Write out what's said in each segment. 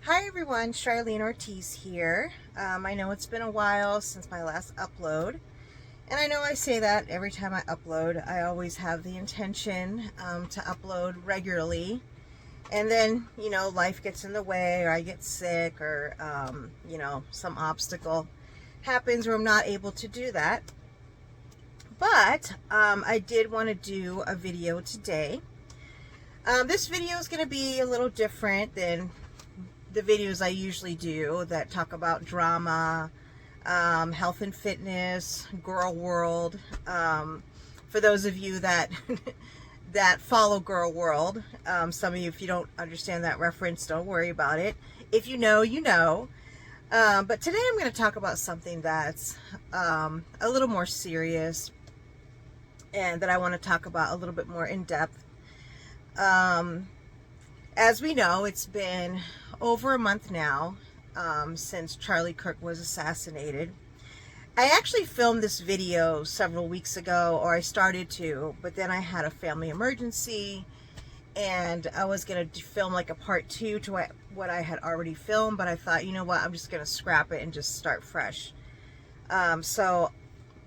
Hi everyone, Charlene Ortiz here. I know it's been a while since my last upload, and I know I say that every time I upload. I always have the intention to upload regularly, and then, life gets in the way, or I get sick, or, some obstacle happens where I'm not able to do that. But I did want to do a video today. This video is going to be a little different than the videos I usually do that talk about drama, health and fitness, girl world. For those of you that that follow girl world, some of you, if you don't understand that reference, don't worry about it. If you know, you know. But today I'm going to talk about something that's a little more serious, and that I want to talk about a little bit more in depth. As we know, it's been over a month now since Charlie Kirk was assassinated. I actually filmed this video several weeks ago, or I started to, but then I had a family emergency, and I was going to film like a part 2 to what I had already filmed, but I thought, you know what, I'm just going to scrap it and just start fresh. So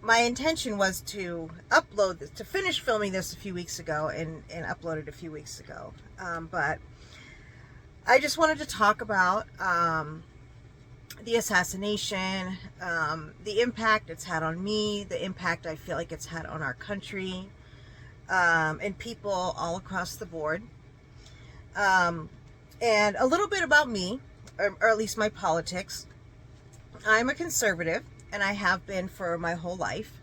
my intention was to upload this, to finish filming this a few weeks ago and upload it a few weeks ago. But I just wanted to talk about the assassination, the impact it's had on me, the impact I feel like it's had on our country, and people all across the board. And a little bit about me, or at least my politics. I'm a conservative, and I have been for my whole life.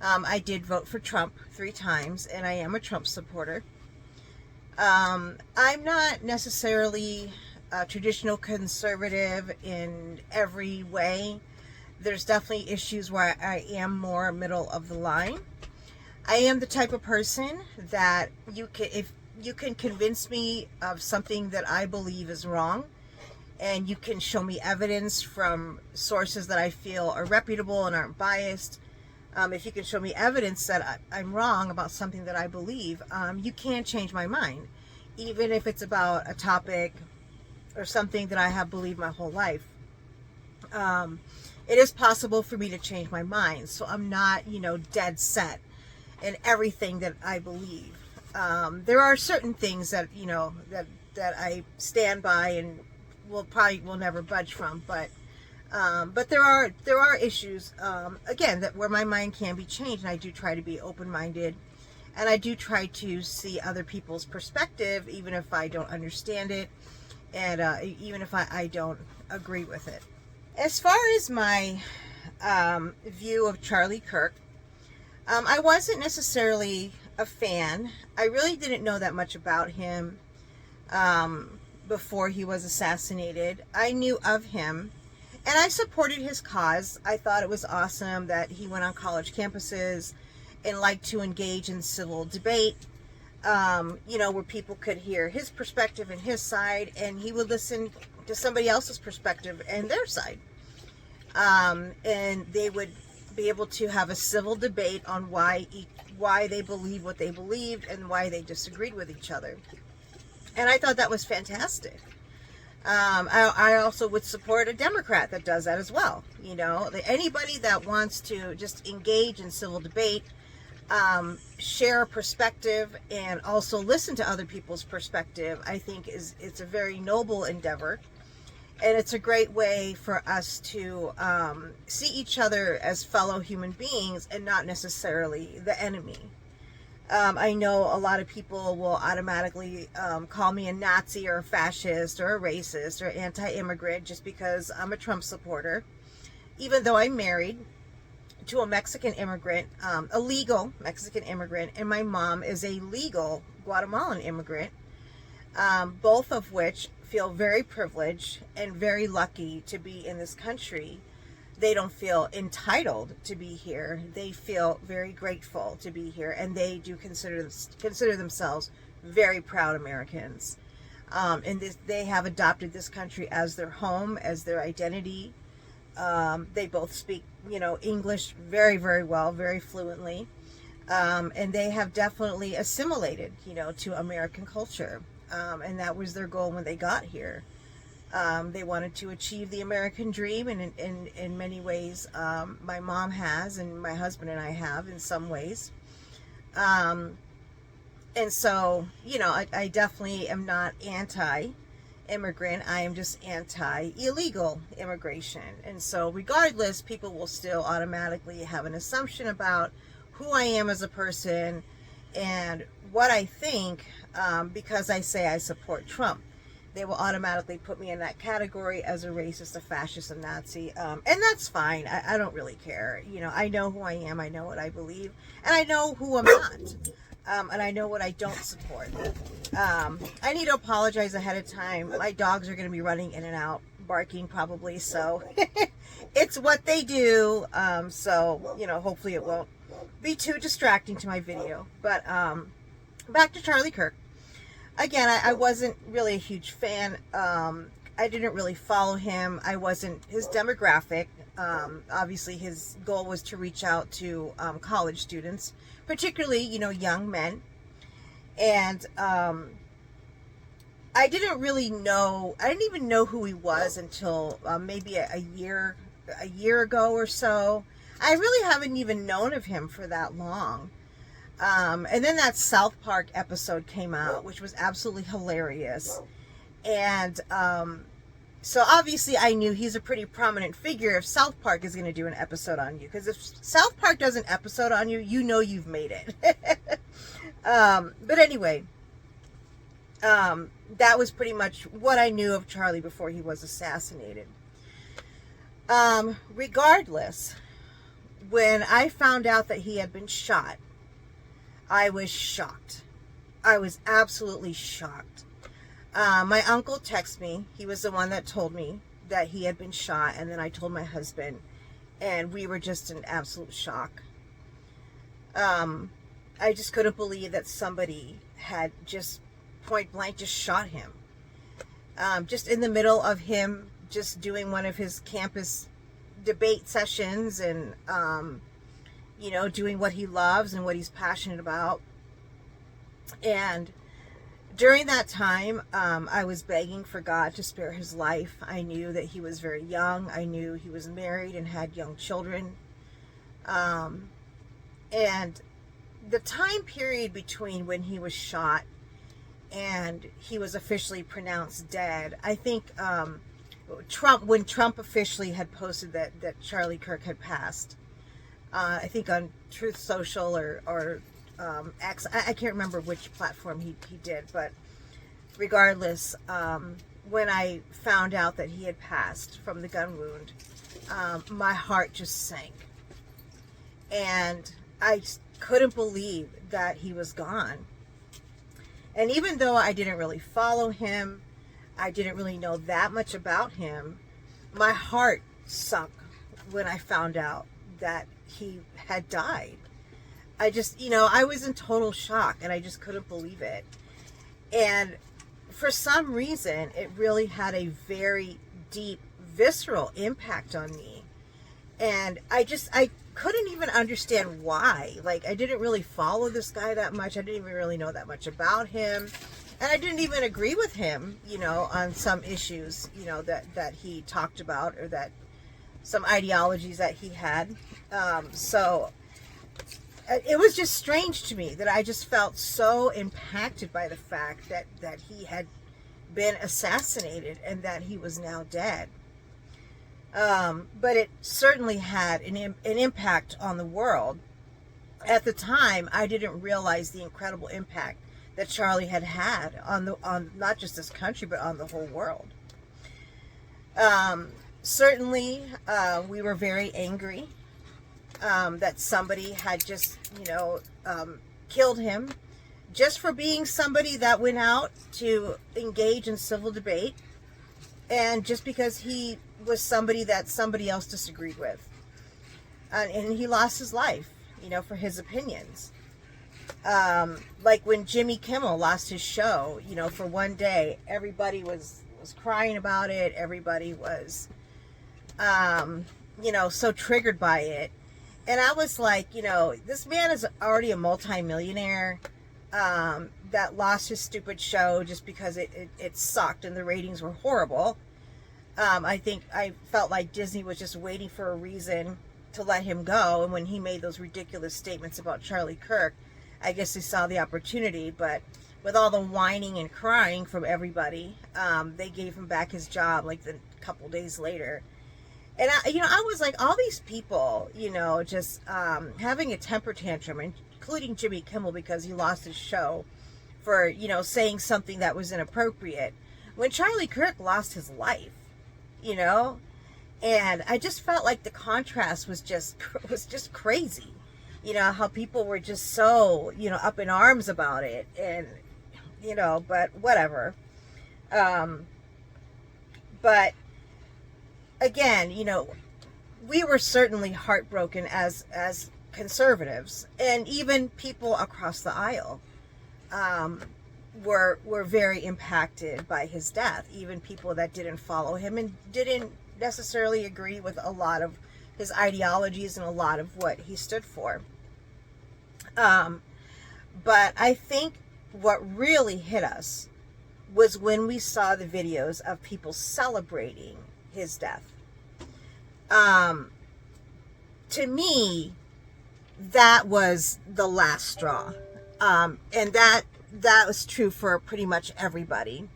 I did vote for Trump 3 times, and I am a Trump supporter. I'm not necessarily a traditional conservative in every way. There's definitely issues where I am more middle of the line. I am the type of person that if you can convince me of something that I believe is wrong, and you can show me evidence from sources that I feel are reputable and aren't biased. If you can show me evidence that I'm wrong about something that I believe, you can change my mind, even if it's about a topic or something that I have believed my whole life. It is possible for me to change my mind, so I'm not, dead set in everything that I believe. There are certain things that, that I stand by and will never budge from, but there are issues, again, that where my mind can be changed, and I do try to be open-minded, and I do try to see other people's perspective, even if I don't understand it, and even if I don't agree with it. As far as my view of Charlie Kirk, I wasn't necessarily a fan. I really didn't know that much about him before he was assassinated. I knew of him, and I supported his cause. I thought it was awesome that he went on college campuses and liked to engage in civil debate, where people could hear his perspective and his side, and he would listen to somebody else's perspective and their side. And they would be able to have a civil debate on why they believe what they believed and why they disagreed with each other. And I thought that was fantastic. I also would support a Democrat that does that as well. Anybody that wants to just engage in civil debate, share a perspective, and also listen to other people's perspective, I think it's a very noble endeavor. And it's a great way for us to see each other as fellow human beings and not necessarily the enemy. I know a lot of people will automatically call me a Nazi or a fascist or a racist or anti-immigrant just because I'm a Trump supporter, even though I'm married to a Mexican immigrant, a legal Mexican immigrant, and my mom is a legal Guatemalan immigrant, both of which feel very privileged and very lucky to be in this country. They don't feel entitled to be here. They feel very grateful to be here, and they do consider themselves very proud Americans. And they have adopted this country as their home, as their identity. They both speak, English very, very well, very fluently. And they have definitely assimilated, to American culture. And that was their goal when they got here. They wanted to achieve the American dream, and in many ways, my mom has, and my husband and I have in some ways. And so, you know, I definitely am not anti-immigrant. I am just anti-illegal immigration. And so regardless, people will still automatically have an assumption about who I am as a person and what I think, because I say I support Trump. They will automatically put me in that category as a racist, a fascist, a Nazi. And that's fine. I don't really care. You know, I know who I am. I know what I believe. And I know who I'm not. And I know what I don't support. I need to apologize ahead of time. My dogs are going to be running in and out, barking probably. So it's what they do. So, you know, hopefully it won't be too distracting to my video. But back to Charlie Kirk. Again, I wasn't really a huge fan. I didn't really follow him. I wasn't his demographic. Obviously, his goal was to reach out to college students, particularly, you know, young men. And I didn't even know who he was until maybe a year ago or so. I really haven't even known of him for that long. And then that South Park episode came out, which was absolutely hilarious. And so obviously I knew he's a pretty prominent figure if South Park is going to do an episode on you. Because if South Park does an episode on you, you know you've made it. But anyway, that was pretty much what I knew of Charlie before he was assassinated. Regardless, when I found out that he had been shot, I was shocked. I was absolutely shocked. My uncle texted me. He was the one that told me that he had been shot, and then I told my husband, and we were just in absolute shock. I just couldn't believe that somebody had just point blank just shot him. Just in the middle of him just doing one of his campus debate sessions and, you know, doing what he loves and what he's passionate about. And during that time, I was begging for God to spare his life. I knew that he was very young. I knew he was married and had young children. And the time period between when he was shot and he was officially pronounced dead, I think when Trump officially had posted that Charlie Kirk had passed, I think on Truth Social or X, I can't remember which platform he did, but regardless, when I found out that he had passed from the gun wound, my heart just sank. And I couldn't believe that he was gone. And even though I didn't really follow him, I didn't really know that much about him, my heart sunk when I found out that he had died. I just, you know, I was in total shock and I just couldn't believe it. And for some reason, it really had a very deep, visceral impact on me. And I couldn't even understand why. Like, I didn't really follow this guy that much. I didn't even really know that much about him. And I didn't even agree with him, you know, on some issues, you know, that he talked about, or that some ideologies that he had. So it was just strange to me that I just felt so impacted by the fact that he had been assassinated and that he was now dead. But it certainly had an impact on the world. At the time, I didn't realize the incredible impact that Charlie had on not just this country, but on the whole world. Certainly, we were very angry that somebody had just, you know, killed him just for being somebody that went out to engage in civil debate, and just because he was somebody that somebody else disagreed with. And he lost his life, you know, for his opinions. Like when Jimmy Kimmel lost his show, you know, for one day, everybody was crying about it. Everybody was, you know, so triggered by it. And I was like, you know, this man is already a multimillionaire that lost his stupid show just because it sucked and the ratings were horrible. I felt like Disney was just waiting for a reason to let him go. And when he made those ridiculous statements about Charlie Kirk, I guess they saw the opportunity. But with all the whining and crying from everybody, they gave him back his job like the couple days later. And I was like, all these people, just having a temper tantrum, including Jimmy Kimmel, because he lost his show for, saying something that was inappropriate. When Charlie Kirk lost his life, and I just felt like the contrast was just crazy. How people were just so, up in arms about it, and, but whatever. But again, we were certainly heartbroken as conservatives, and even people across the aisle were very impacted by his death. Even people that didn't follow him and didn't necessarily agree with a lot of his ideologies and a lot of what he stood for. But I think what really hit us was when we saw the videos of people celebrating his death. To me, that was the last straw. And that was true for pretty much everybody.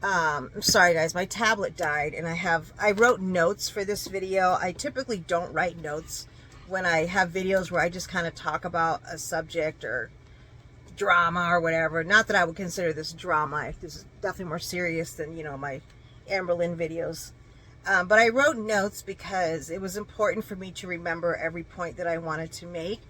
I'm sorry guys, my tablet died, and I wrote notes for this video. I typically don't write notes when I have videos where I just kind of talk about a subject or drama or whatever. Not that I would consider this drama. This is definitely more serious than, my Amberlynn videos. But I wrote notes because it was important for me to remember every point that I wanted to make.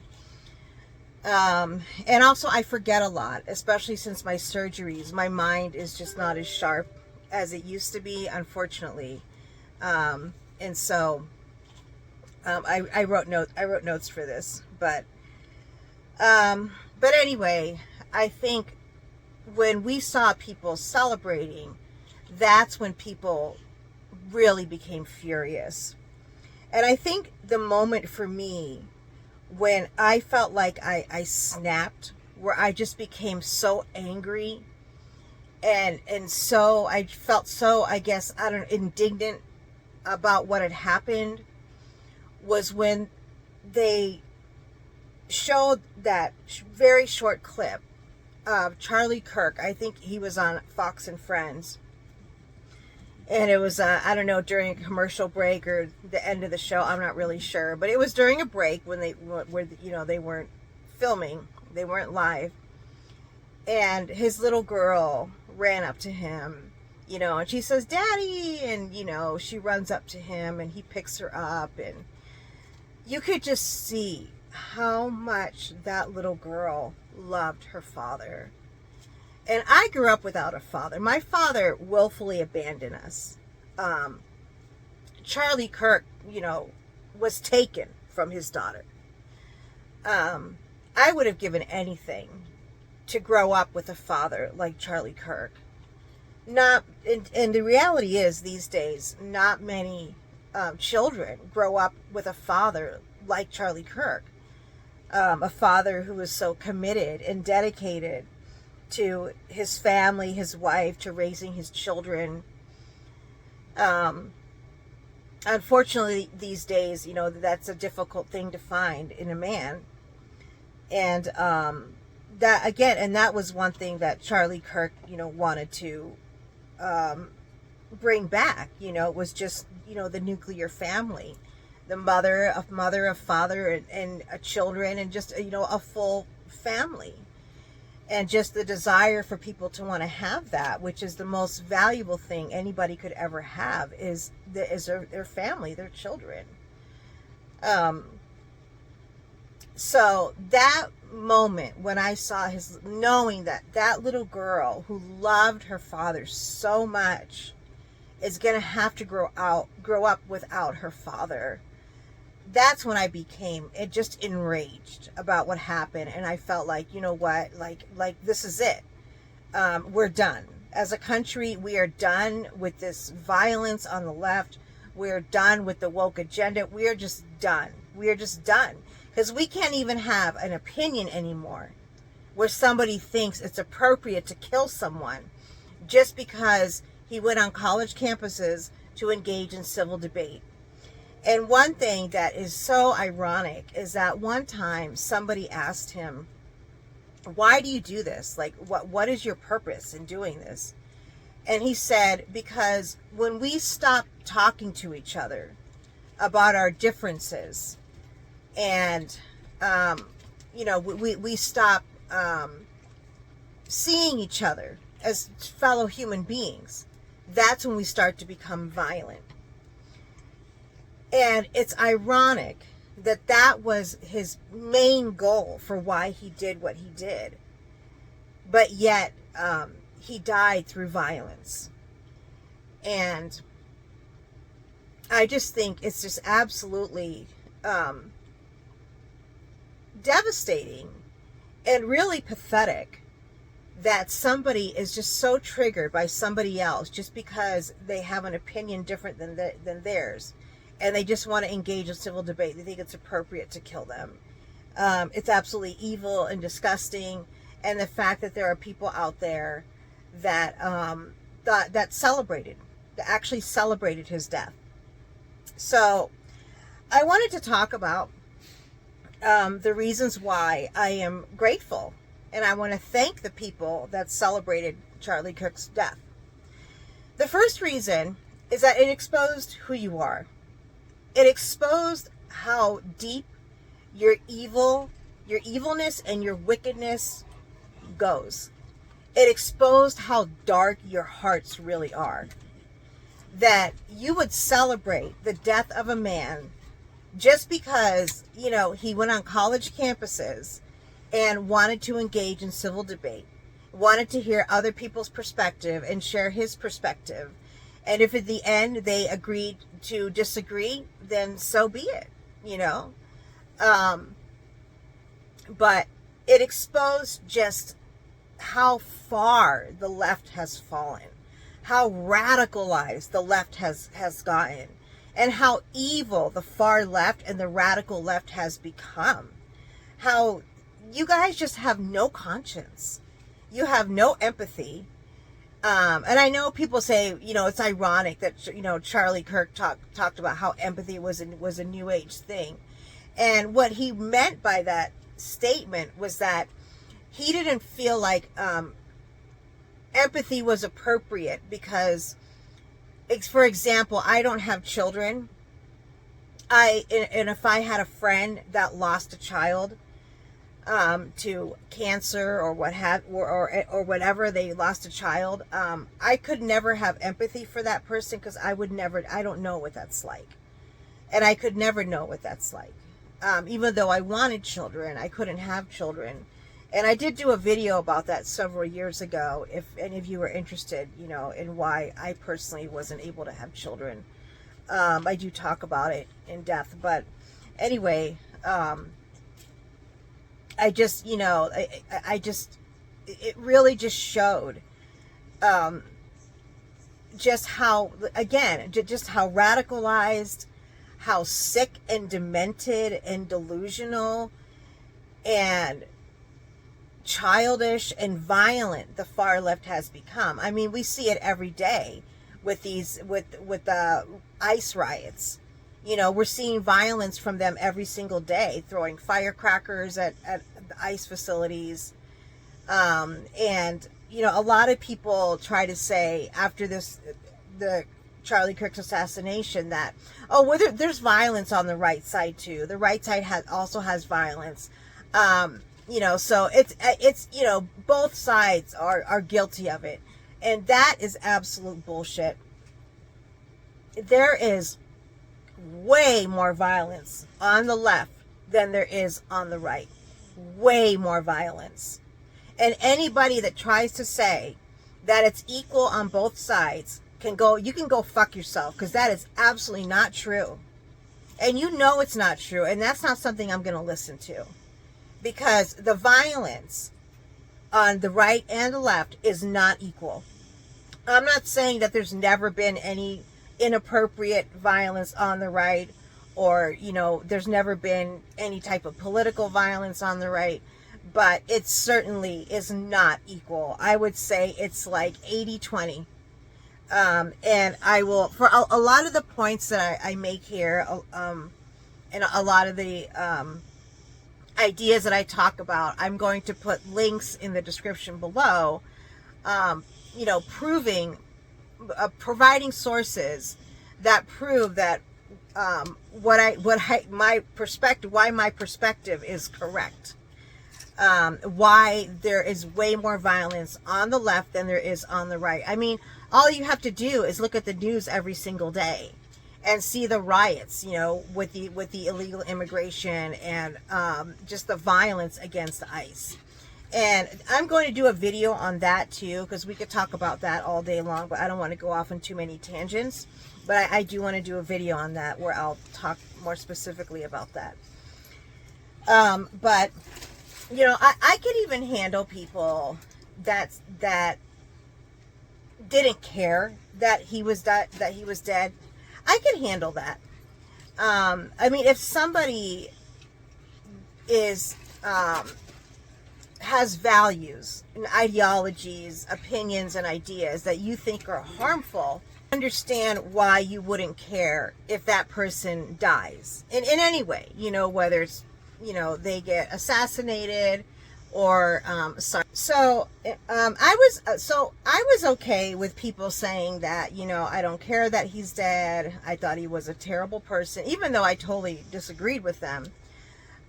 And also I forget a lot, especially since my surgeries. My mind is just not as sharp as it used to be, unfortunately. And so I wrote notes for this, but anyway, I think when we saw people celebrating, that's when people really became furious. And I think the moment for me when I felt like I snapped, where I just became so angry and so I felt so, I guess, indignant about what had happened, was when they showed that very short clip of Charlie Kirk. I think he was on Fox and Friends, and it was I don't know, during a commercial break or the end of the show. I'm not really sure, but it was during a break when they weren't filming, they weren't live, and his little girl ran up to him, and she says, "Daddy," and she runs up to him, and he picks her up, and you could just see how much that little girl loved her father. And I grew up without a father. My father willfully abandoned us. Charlie Kirk, was taken from his daughter. I would have given anything to grow up with a father like Charlie Kirk. And the reality is, these days, not many children grow up with a father like Charlie Kirk. A father who was so committed and dedicated to his family, his wife, to raising his children. Unfortunately, these days, that's a difficult thing to find in a man. And that was one thing that Charlie Kirk, wanted to bring back. It was just, the nuclear family, the mother, a father, and a children, and just, a full family. And just the desire for people to want to have that, which is the most valuable thing anybody could ever have, is their family, their children. So that moment when I saw knowing that little girl who loved her father so much is going to have to grow up without her father, that's when I became just enraged about what happened. And I felt like, what, like this is it. We're done. As a country, we are done with this violence on the left. We're done with the woke agenda. We are just done. We are just done. Because we can't even have an opinion anymore where somebody thinks it's appropriate to kill someone just because he went on college campuses to engage in civil debate. And one thing that is so ironic is that one time somebody asked him, why do you do this? Like, what is your purpose in doing this? And he said, because when we stop talking to each other about our differences, and we stop seeing each other as fellow human beings, that's when we start to become violent. And it's ironic that that was his main goal for why he did what he did. But yet, he died through violence. And I just think it's just absolutely devastating and really pathetic that somebody is just so triggered by somebody else just because they have an opinion different than theirs, and they just want to engage in civil debate. They think it's appropriate to kill them. It's absolutely evil and disgusting, and the fact that there are people out there that actually celebrated his death. So I wanted to talk about the reasons why I am grateful, and I want to thank the people that celebrated Charlie Kirk's death. The first reason is that it exposed who you are. It exposed how deep your evilness and your wickedness goes. It exposed how dark your hearts really are. That you would celebrate the death of a man just because, he went on college campuses and wanted to engage in civil debate, wanted to hear other people's perspective and share his perspective. And if at the end they agreed to disagree, then so be it, But it exposed just how far the left has fallen, how radicalized the left has gotten, and how evil the far left and the radical left has become. How you guys just have no conscience. You have no empathy. And I know people say, it's ironic that, Charlie Kirk talked about how empathy was a new age thing. And what he meant by that statement was that he didn't feel like empathy was appropriate because, for example, I don't have children. And if I had a friend that lost a child to cancer or or whatever, they lost a child, I could never have empathy for that person because I don't know what that's like. And I could never know what that's like. Even though I wanted children, I couldn't have children. And I did do a video about that several years ago, if any of you are interested, in why I personally wasn't able to have children. I do talk about it in depth, but anyway, I just, it really just showed, just how radicalized, how sick and demented and delusional and childish and violent the far left has become. I mean, we see it every day with the ICE riots. We're seeing violence from them every single day, throwing firecrackers at the ICE facilities. And, a lot of people try to say after the Charlie Kirk's assassination that, there's violence on the right side too. The right side also has violence. So it's both sides are guilty of it. And that is absolute bullshit. There is way more violence on the left than there is on the right. Way more violence. And anybody that tries to say that it's equal on both sides you can go fuck yourself, because that is absolutely not true. And it's not true, and that's not something I'm going to listen to. Because the violence on the right and the left is not equal. I'm not saying that there's never been any inappropriate violence on the right, or, there's never been any type of political violence on the right, but it certainly is not equal. I would say it's like 80-20. And I will, for a lot of the points that I make here, and a lot of the ideas that I talk about, I'm going to put links in the description below, proving, providing sources that prove that my perspective, why my perspective is correct. Why there is way more violence on the left than there is on the right. I mean, all you have to do is look at the news every single day and see the riots, with the illegal immigration and just the violence against ICE. And I'm going to do a video on that too, because we could talk about that all day long, but I don't want to go off on too many tangents. But I do want to do a video on that where I'll talk more specifically about that. But I could even handle people that didn't care that he was dead. I can handle that. I mean, if somebody has values and ideologies, opinions and ideas that you think are harmful, understand why you wouldn't care if that person dies in any way, whether it's, they get assassinated or so I was okay with people saying that, I don't care that he's dead. I thought he was a terrible person, even though I totally disagreed with them.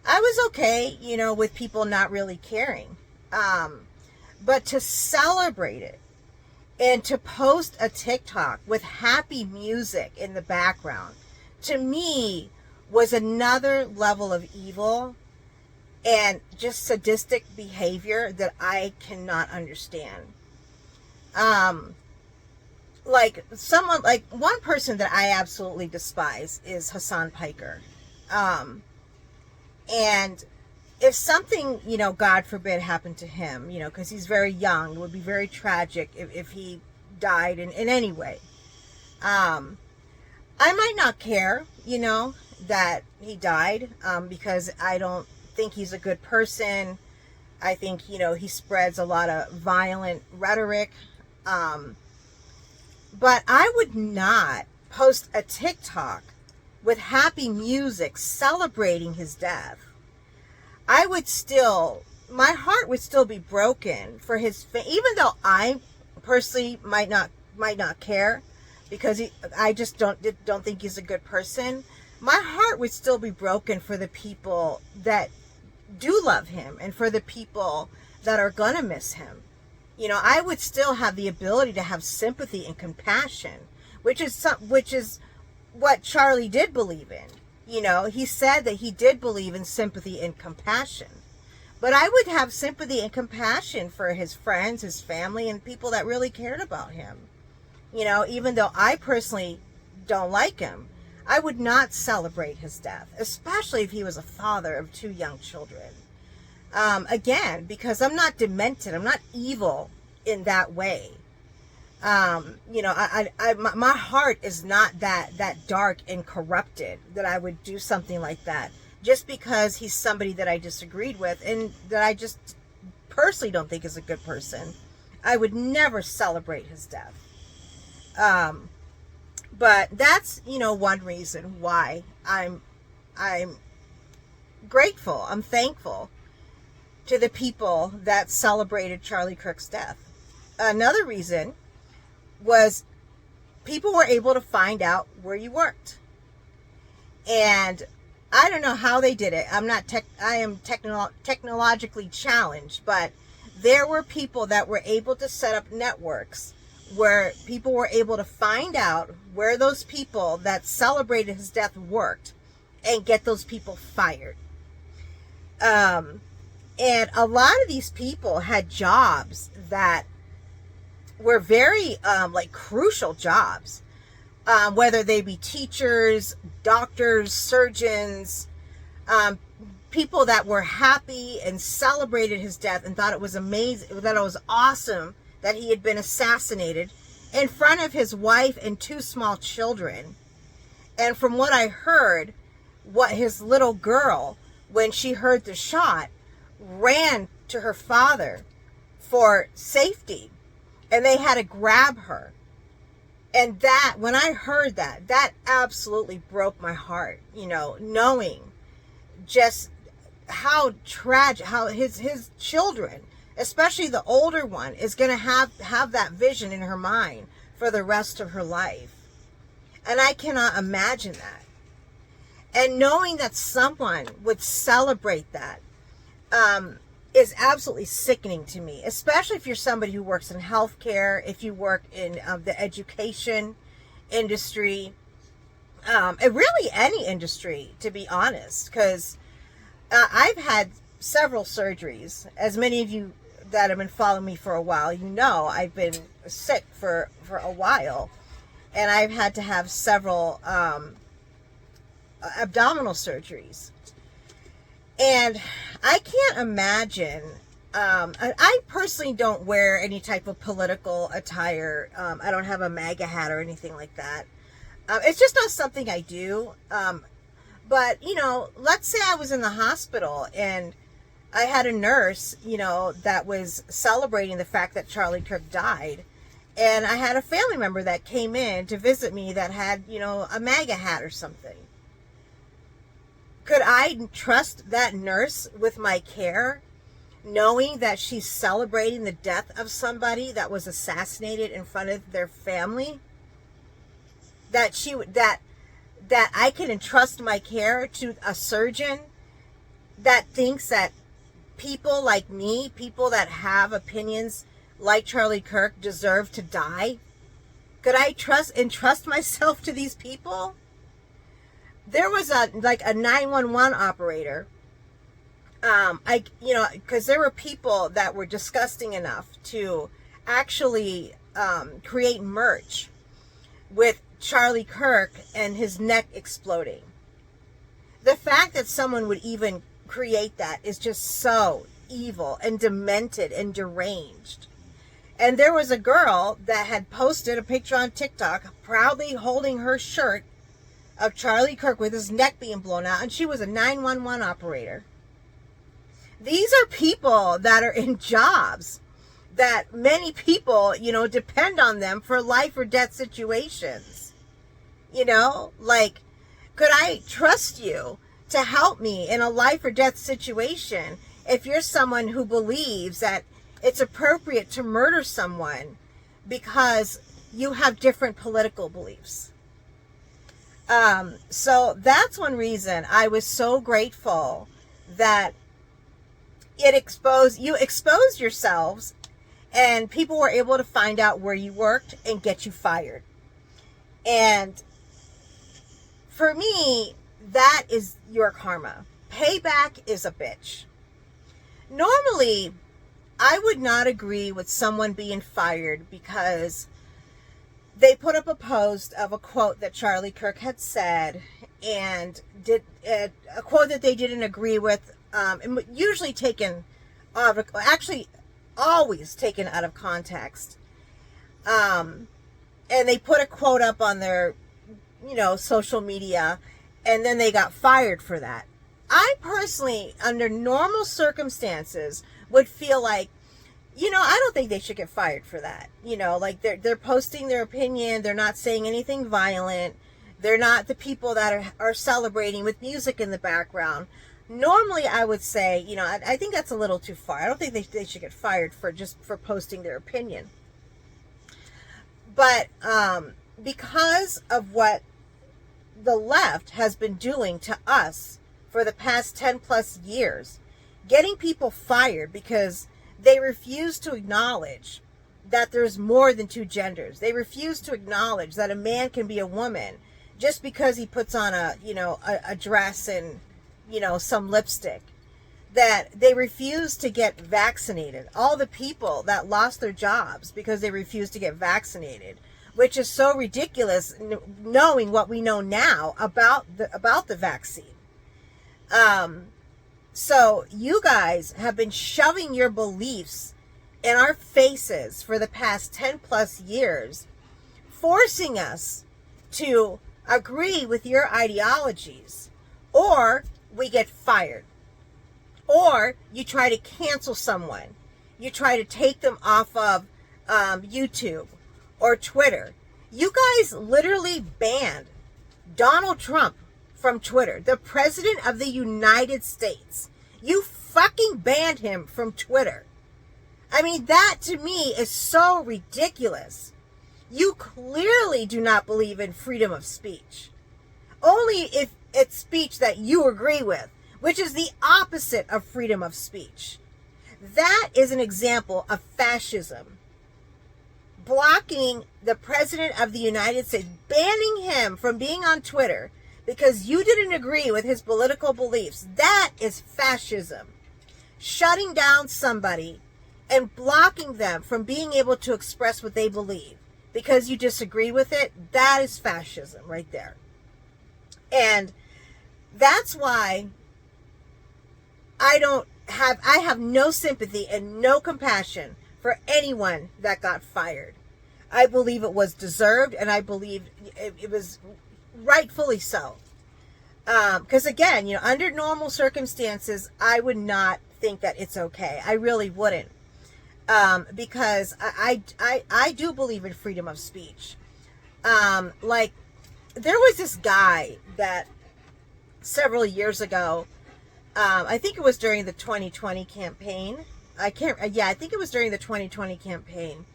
I was okay, with people not really caring. But to celebrate it and to post a TikTok with happy music in the background, to me, was another level of evil and just sadistic behavior that I cannot understand. Like one person that I absolutely despise is Hassan Piker. And if something, God forbid, happened to him, because he's very young, it would be very tragic if he died in any way. I might not care, that he died, because I don't think he's a good person. I think, he spreads a lot of violent rhetoric. But I would not post a TikTok with happy music celebrating his death. My heart would still be broken for his even though I personally might not care, because I just don't think he's a good person. My heart would still be broken for the people that do love him and for the people that are gonna miss him. I would still have the ability to have sympathy and compassion, which is what Charlie did believe in. He said that he did believe in sympathy and compassion. But I would have sympathy and compassion for his friends, his family, and people that really cared about him. Even though I personally don't like him, I would not celebrate his death, especially if he was a father of 2 young children. Again, because I'm not demented, I'm not evil in that way. My heart is not that dark and corrupted that I would do something like that just because he's somebody that I disagreed with and that I just personally don't think is a good person. I would never celebrate his death. But that's, one reason why I'm grateful, I'm thankful to the people that celebrated Charlie Kirk's death. Another reason was people were able to find out where you worked. And I don't know how they did it. I am technologically challenged, but there were people that were able to set up networks where people were able to find out where those people that celebrated his death worked and get those people fired. And a lot of these people had jobs that were very crucial jobs, whether they be teachers, doctors, surgeons, people that were happy and celebrated his death and thought it was amazing, that it was awesome that he had been assassinated in front of his wife and 2 small children. And from what I heard, what his little girl, when she heard the shot, ran to her father for safety, and they had to grab her. And that, when I heard that, that absolutely broke my heart, knowing just how tragic, how his children, especially the older one, is going to have that vision in her mind for the rest of her life. And I cannot imagine that. And knowing that someone would celebrate that is absolutely sickening to me, especially if you're somebody who works in healthcare, if you work in the education industry, and really any industry, to be honest, because I've had several surgeries. As many of you that have been following me for a while, I've been sick for a while, and I've had to have several abdominal surgeries. And I can't imagine, I personally don't wear any type of political attire. I don't have a MAGA hat or anything like that. It's just not something I do. But, let's say I was in the hospital and I had a nurse, that was celebrating the fact that Charlie Kirk died. And I had a family member that came in to visit me that had, a MAGA hat or something. Could I trust that nurse with my care, knowing that she's celebrating the death of somebody that was assassinated in front of their family? That I can entrust my care to a surgeon that thinks that people like me, people that have opinions like Charlie Kirk, deserve to die? Could I entrust myself to these people? There was a 911 operator. Because there were people that were disgusting enough to actually create merch with Charlie Kirk and his neck exploding. The fact that someone would even create that is just so evil and demented and deranged. And there was a girl that had posted a picture on TikTok proudly holding her shirt of Charlie Kirk with his neck being blown out, and she was a 911 operator. These are people that are in jobs that many people, depend on them for life or death situations. Could I trust you to help me in a life or death situation if you're someone who believes that it's appropriate to murder someone because you have different political beliefs? So that's one reason I was so grateful that you exposed yourselves and people were able to find out where you worked and get you fired. And for me, that is your karma. Payback is a bitch. Normally, I would not agree with someone being fired because they put up a post of a quote that Charlie Kirk had said, and did a quote that they didn't agree with, usually taken out of, actually always taken out of context. And they put a quote up on their, social media, and then they got fired for that. I personally, under normal circumstances, would feel like, I don't think they should get fired for that. They're posting their opinion. They're not saying anything violent. They're not the people that are celebrating with music in the background. Normally, I would say, I think that's a little too far. I don't think they should get fired for posting their opinion. But because of what the left has been doing to us for the past 10 plus years, getting people fired because they refuse to acknowledge that there's more than two genders. They refuse to acknowledge that a man can be a woman just because he puts on a dress and, some lipstick. That they refuse to get vaccinated. All the people that lost their jobs because they refused to get vaccinated, which is so ridiculous, knowing what we know now about the vaccine. So you guys have been shoving your beliefs in our faces for the past 10 plus years, forcing us to agree with your ideologies, or we get fired, or you try to cancel someone. You try to take them off of YouTube or Twitter. You guys literally banned Donald Trump from Twitter, the President of the United States. You fucking banned him from Twitter. I mean, that to me is so ridiculous. You clearly do not believe in freedom of speech. Only if it's speech that you agree with, which is the opposite of freedom of speech. That is an example of fascism. Blocking the President of the United States, banning him from being on Twitter because you didn't agree with his political beliefs. That is fascism. Shutting down somebody and blocking them from being able to express what they believe because you disagree with it, that is fascism right there. And that's why I have no sympathy and no compassion for anyone that got fired. I believe it was deserved, and I believe it was rightfully so. Because again, under normal circumstances, I would not think that it's okay. I really wouldn't. Because I do believe in freedom of speech. Like, there was this guy that several years ago, I think it was during the 2020 campaign. I think it was during the 2020 campaign.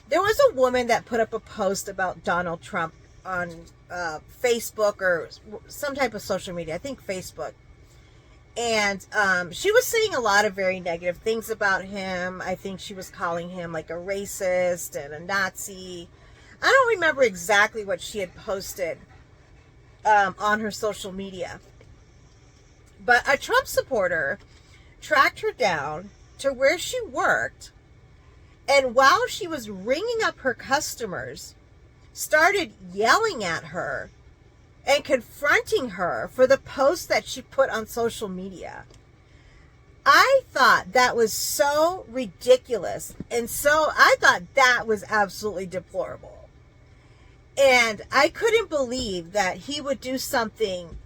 There was a woman that put up a post about Donald Trump on Facebook or some type of social media. I think Facebook. And she was saying a lot of very negative things about him. I think she was calling him like a racist and a Nazi. I don't remember exactly what she had posted on her social media. But a Trump supporter tracked her down to where she worked, and while she was ringing up her customers, started yelling at her and confronting her for the post that she put on social media. I thought that was so ridiculous, and so I thought that was absolutely deplorable. And I couldn't believe that he would do something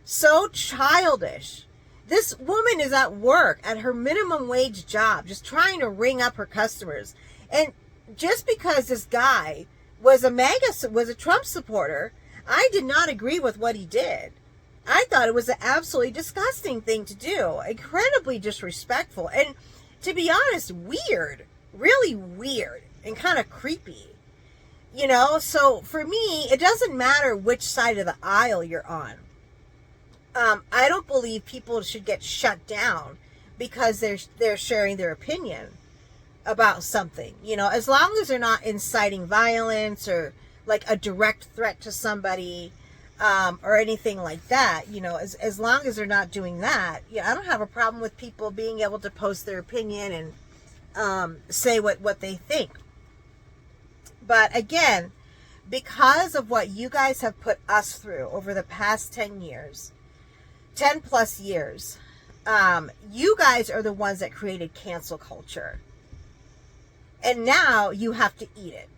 so childish. This woman is at work at her minimum wage job, just trying to ring up her customers. And just because this guy was a Trump supporter, I did not agree with what he did. I thought it was an absolutely disgusting thing to do. Incredibly disrespectful. And to be honest, weird. Really weird and kind of creepy. So for me, it doesn't matter which side of the aisle you're on. I don't believe people should get shut down because they're sharing their opinion about something. As long as they're not inciting violence or like a direct threat to somebody or anything like that. As long as they're not doing that, I don't have a problem with people being able to post their opinion and say what they think. But again, because of what you guys have put us through over the past 10 plus years, you guys are the ones that created cancel culture. And now you have to eat it.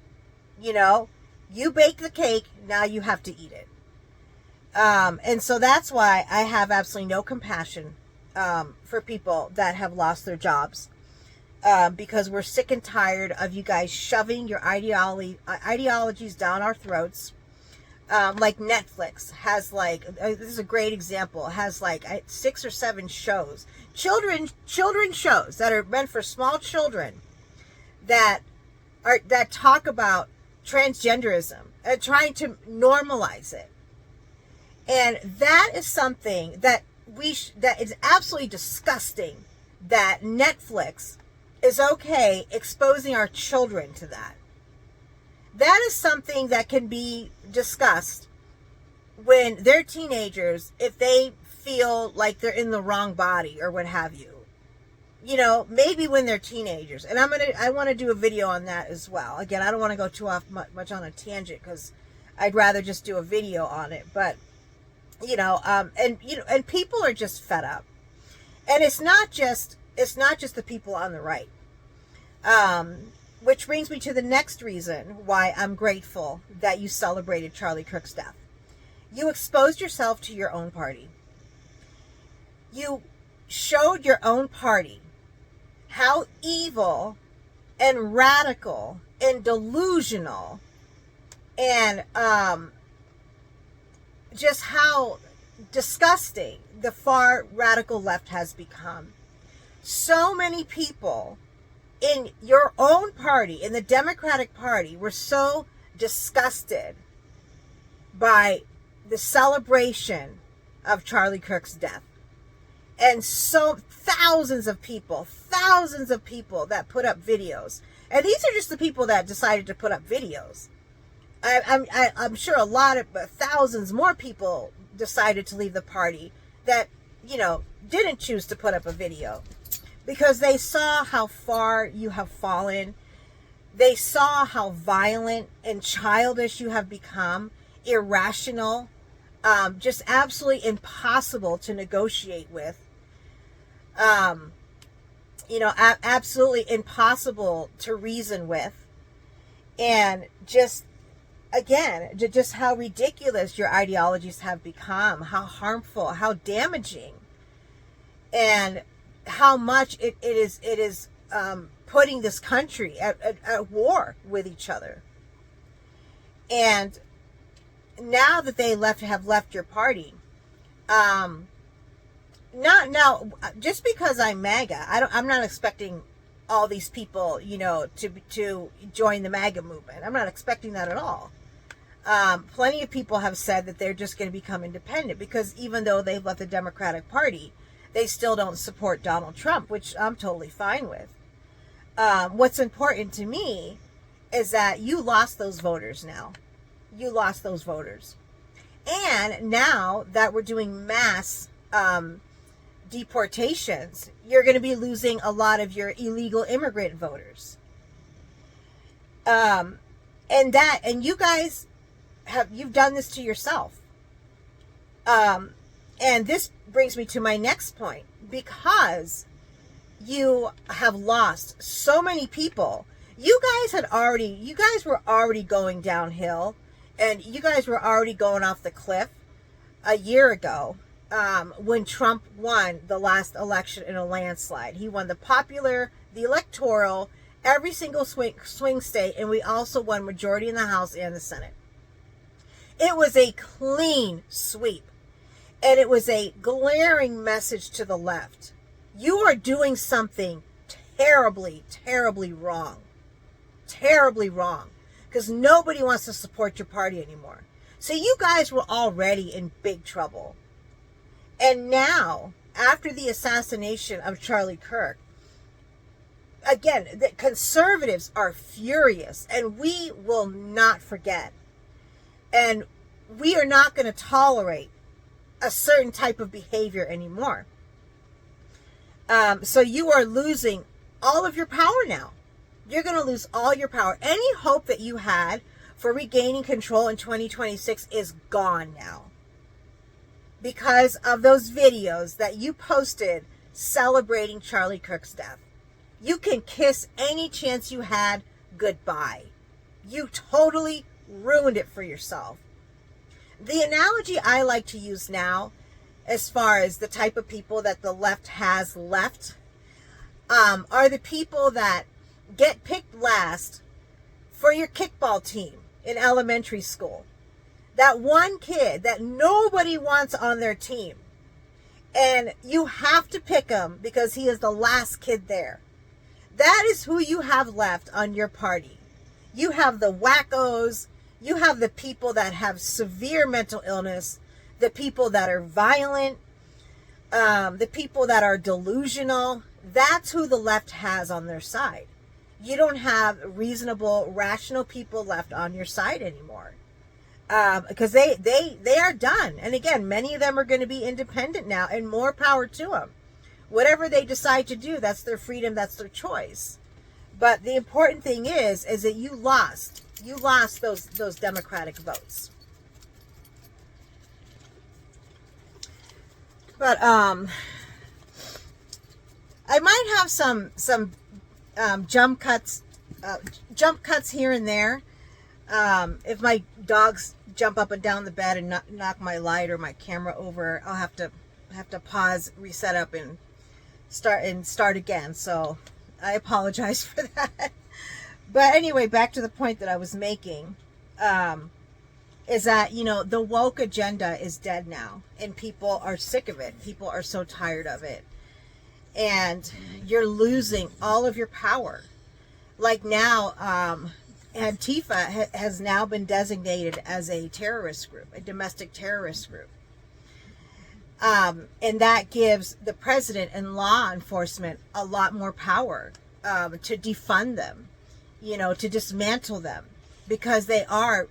You bake the cake, now you have to eat it. And so that's why I have absolutely no compassion for people that have lost their jobs. Because we're sick and tired of you guys shoving your ideologies down our throats. Like Netflix has this is a great example, has 6 or 7 shows, children shows that are meant for small children that talk about transgenderism and trying to normalize it. And that is something that that is absolutely disgusting, that Netflix is okay exposing our children to that. That is something that can be discussed when they're teenagers, if they feel like they're in the wrong body or what have you. Maybe when they're teenagers. And I want to do a video on that as well. Again, I don't want to go too much on a tangent because I'd rather just do a video on it. But, and people are just fed up. And it's not just the people on the right. Which brings me to the next reason why I'm grateful that you celebrated Charlie Kirk's death. You exposed yourself to your own party. You showed your own party how evil and radical and delusional And just how disgusting the far radical left has become. So many people in your own party, in the Democratic Party, were so disgusted by the celebration of Charlie Kirk's death. And so thousands of people that put up videos. And these are just the people that decided to put up videos. I'm sure thousands more people decided to leave the party that, didn't choose to put up a video, because they saw how far you have fallen. They saw how violent and childish you have become, irrational, just absolutely impossible to negotiate with. Absolutely impossible to reason with. And just, again, just how ridiculous your ideologies have become, how harmful, how damaging, and how much it is putting this country at war with each other. And now that they have left your party, not now, just because I'm MAGA, I'm not expecting all these people, to join the MAGA movement. I'm not expecting that at all. Plenty of people have said that they're just going to become independent, because even though they've left the Democratic Party, they still don't support Donald Trump, which I'm totally fine with. What's important to me is that you lost those voters now. You lost those voters. And now that we're doing mass deportations, you're going to be losing a lot of your illegal immigrant voters. And you guys you've done this to yourself. And this brings me to my next point, because you have lost so many people. You guys were already going downhill, and you guys were already going off the cliff a year ago, when Trump won the last election in a landslide. He won the electoral, every single swing state, and we also won majority in the House and the Senate. It was a clean sweep, and it was a glaring message to the left. You are doing something terribly, terribly wrong. Terribly wrong. Because nobody wants to support your party anymore. So you guys were already in big trouble. And now, after the assassination of Charlie Kirk, again, the conservatives are furious, and we will not forget. And we are not going to tolerate a certain type of behavior anymore. So you are losing all of your power now. You're going to lose all your power. Any hope that you had for regaining control in 2026 is gone now, because of those videos that you posted celebrating Charlie Kirk's death. You can kiss any chance you had goodbye. You totally ruined it for yourself. The analogy I like to use now, as far as the type of people that the left has left, are the people that get picked last for your kickball team in elementary school. That one kid that nobody wants on their team, and you have to pick him because he is the last kid there. That is who you have left on your party. You have the wackos, you have the people that have severe mental illness, the people that are violent, the people that are delusional. That's who the left has on their side. You don't have reasonable, rational people left on your side anymore, because they are done. And again, many of them are going to be independent now, and more power to them. Whatever they decide to do, that's their freedom, that's their choice. But the important thing is that you lost those Democratic votes. But I might have some jump cuts here and there. If my dogs jump up and down the bed and knock my light or my camera over, I'll have to pause, reset up, and start again. So I apologize for that. But anyway, back to the point that I was making. is that, you know, the woke agenda is dead now, and people are sick of it. People are so tired of it. And you're losing all of your power. Like now, Antifa has now been designated as a terrorist group, a domestic terrorist group. And that gives the president and law enforcement a lot more power to defund them, you know, to dismantle them, because they are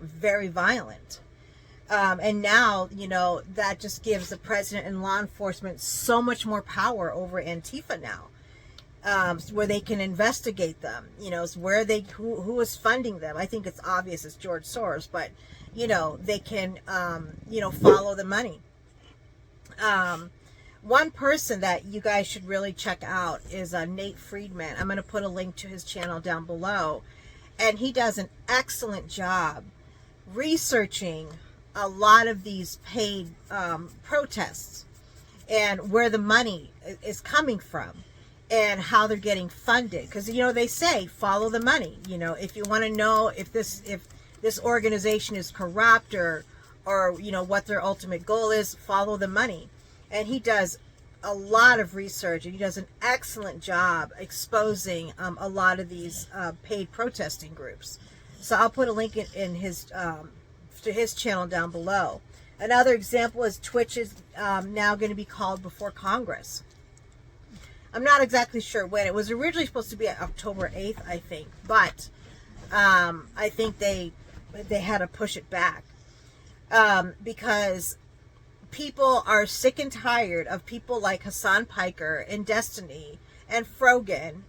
very violent. And now, you know, that just gives the president and law enforcement so much more power over Antifa now, where they can investigate them, you know, where who is funding them. I think it's obvious it's George Soros, but, you know, they can, you know, follow the money. One person that you guys should really check out is Nate Friedman. I'm going to put a link to his channel down below. And he does an excellent job researching a lot of these paid protests and where the money is coming from and how they're getting funded. Because, you know, they say follow the money. You know, if you want to know if this organization is corrupt or you know what their ultimate goal is, follow the money. And he does a lot of research, and he does an excellent job exposing a lot of these paid protesting groups. So I'll put a link in his to his channel down below. Another example is Twitch is now going to be called before Congress. I'm not exactly sure when. It was originally supposed to be October 8th, I think, but I think they had to push it back because people are sick and tired of people like Hassan Piker and Destiny and Frogan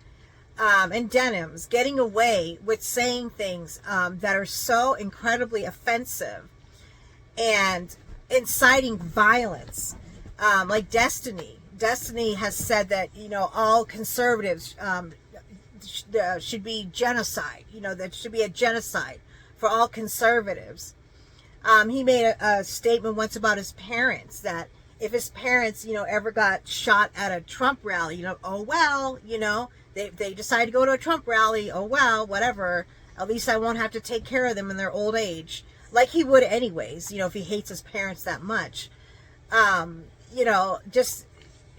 and Denims getting away with saying things that are so incredibly offensive and inciting violence. Like Destiny has said that, you know, all conservatives should be genocide. You know, that should be a genocide for all conservatives. He made a statement once about his parents, that if his parents, you know, ever got shot at a Trump rally, you know, oh, well, you know, they decide to go to a Trump rally, oh, well, whatever. At least I won't have to take care of them in their old age. Like he would anyways, you know, if he hates his parents that much. You know, just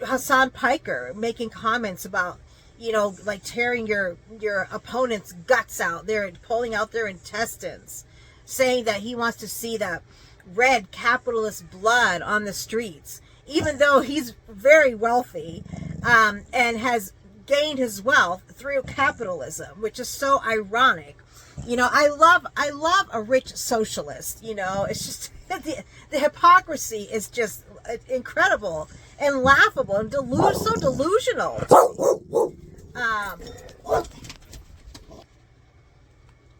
Hassan Piker making comments about, you know, like tearing your opponent's guts out. They're pulling out their intestines. Saying that he wants to see that red capitalist blood on the streets, even though he's very wealthy and has gained his wealth through capitalism, which is so ironic. You know, I love a rich socialist. You know, it's just the hypocrisy is just incredible and laughable and so delusional.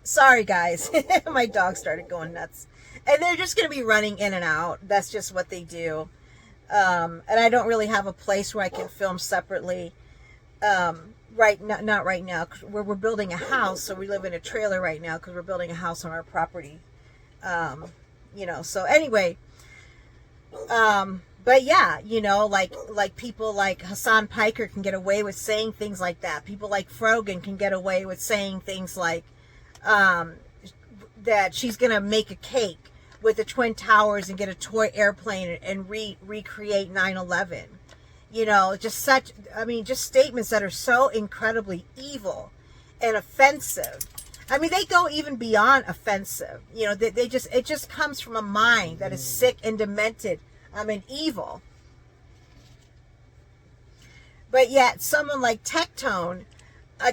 Sorry, guys. My dog started going nuts. And they're just going to be running in and out. That's just what they do. And I don't really have a place where I can film separately. Not right now. Cause we're building a house, so we live in a trailer right now because we're building a house on our property. You know, so anyway. But yeah, you know, like people like Hassan Piker can get away with saying things like that. People like Frogan can get away with saying things like, that she's gonna make a cake with the Twin Towers and get a toy airplane and recreate 9/11. You know, just statements that are so incredibly evil and offensive. I mean, they go even beyond offensive. You know, it just comes from a mind that is sick and demented, and evil. But yet, someone like Tectone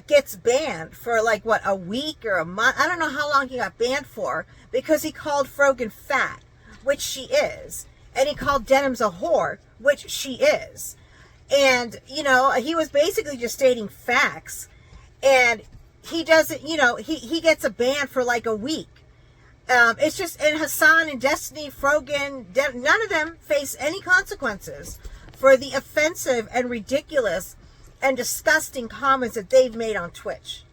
gets banned for like what, a week or a month. I don't know how long he got banned for, because he called Frogan fat, which she is, and he called Denims a whore, which she is. And you know, he was basically just stating facts, and he doesn't, you know, he gets a ban for like a week. It's just, and Hassan and Destiny, Frogan, none of them face any consequences for the offensive and ridiculous and disgusting comments that they've made on Twitch.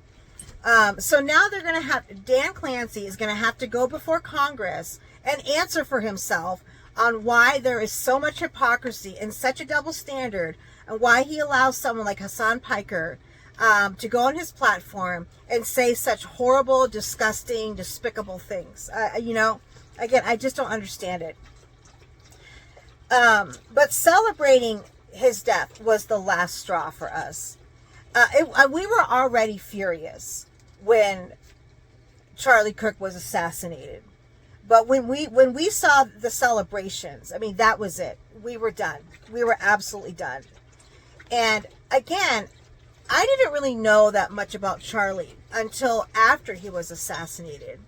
So now they're going to have, Dan Clancy is going to have to go before Congress and answer for himself on why there is so much hypocrisy and such a double standard, and why he allows someone like Hassan Piker to go on his platform and say such horrible, disgusting, despicable things. Again, I just don't understand it. But celebrating his death was the last straw for us. We were already furious when Charlie Kirk was assassinated. But when we saw the celebrations, I mean, that was it. We were done. We were absolutely done. And again, I didn't really know that much about Charlie until after he was assassinated.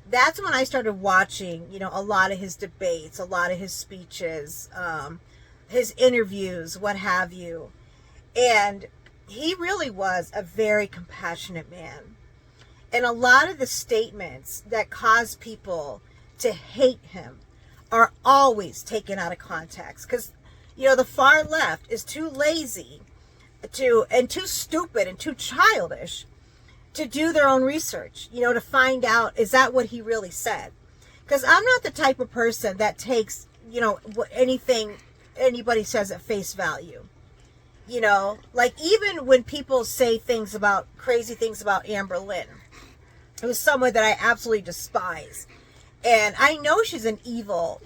That's when I started watching, a lot of his debates, a lot of his speeches, his interviews, what have you. And he really was a very compassionate man. And a lot of the statements that cause people to hate him are always taken out of context. Because, the far left is too lazy and too stupid and too childish to do their own research, to find out, is that what he really said? Because I'm not the type of person that takes, anything anybody says at face value. Like even when people say crazy things about Amber Lynn, who's someone that I absolutely despise. And I know she's an evil,